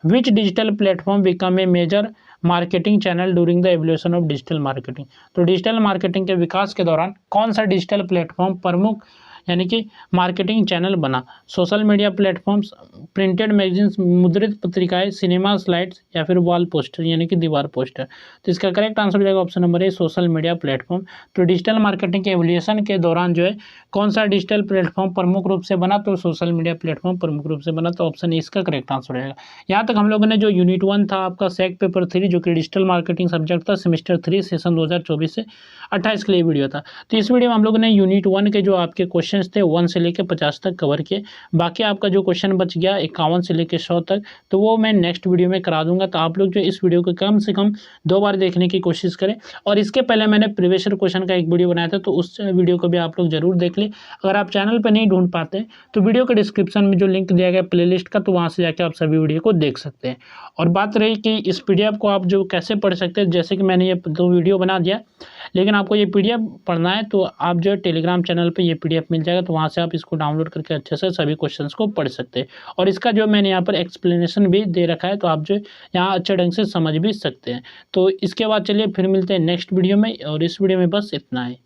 which digital platform become a major marketing channel during the evolution of digital marketing. तो डिजिटल मार्केटिंग के विकास के दौरान कौन सा डिजिटल प्लेटफॉर्म प्रमुख यानी कि मार्केटिंग चैनल बना? Social media platforms, printed magazines, मुद्रित पत्रिकाएं, सिनेमा स्लाइड्स या फिर वॉल पोस्टर यानी कि दीवार पोस्टर। तो इसका करेक्ट आंसर हो जाएगा ऑप्शन नंबर ए, सोशल मीडिया प्लेटफॉर्म। तो डिजिटल मार्केटिंग के एवोल्यूशन के दौरान जो है कौन सा डिजिटल प्लेटफॉर्म प्रमुख रूप से बना? तो सोशल मीडिया प्लेटफॉर्म प्रमुख रूप से बना। तो ऑप्शन ए इसका करेक्ट आंसर रहेगा। यहाँ तक हम लोगों ने जो यूनिट 1 था आपका सेक पेपर 3 जो कि डिजिटल मार्केटिंग सब्जेक्ट था, सेमेस्टर 3 सेशन 2024 से 28 के लिए वीडियो था। तो इस वीडियो में हम लोगों ने यूनिट 1 के जो आपके क्वेश्चन थे 1 से लेकर 50 तक कवर किए। बाकी आपका जो क्वेश्चन बच गया 51 से लेकर 100 तक, तो वो मैं नेक्स्ट वीडियो में करा दूंगा। तो आप लोग जो इस वीडियो को कम से कम 2 बार देखने की कोशिश करें। और इसके पहले मैंने प्रीवियस ईयर क्वेश्चन का एक वीडियो बनाया था, तो उस वीडियो को भी आप लोग जरूर देख लें। अगर आप चैनल पर नहीं ढूंढ पाते तो वीडियो के डिस्क्रिप्शन में जो लिंक दिया गया प्लेलिस्ट का, तो वहाँ से जाकर आप सभी वीडियो को देख सकते हैं। और बात रही कि इस PDF को आप जो कैसे पढ़ सकते हैं, जैसे कि मैंने ये 2 वीडियो बना दिया, लेकिन आपको ये PDF पढ़ना है तो आप जो टेलीग्राम चैनल पे ये PDF मिल जाएगा, तो वहाँ से आप इसको डाउनलोड करके अच्छे से सभी क्वेश्चंस को पढ़ सकते हैं। और इसका जो मैंने यहाँ पर एक्सप्लेनेशन भी दे रखा है, तो आप जो यहाँ अच्छे ढंग से समझ भी सकते हैं। तो इसके बाद चलिए फिर मिलते हैं नेक्स्ट वीडियो में, और इस वीडियो में बस इतना ही।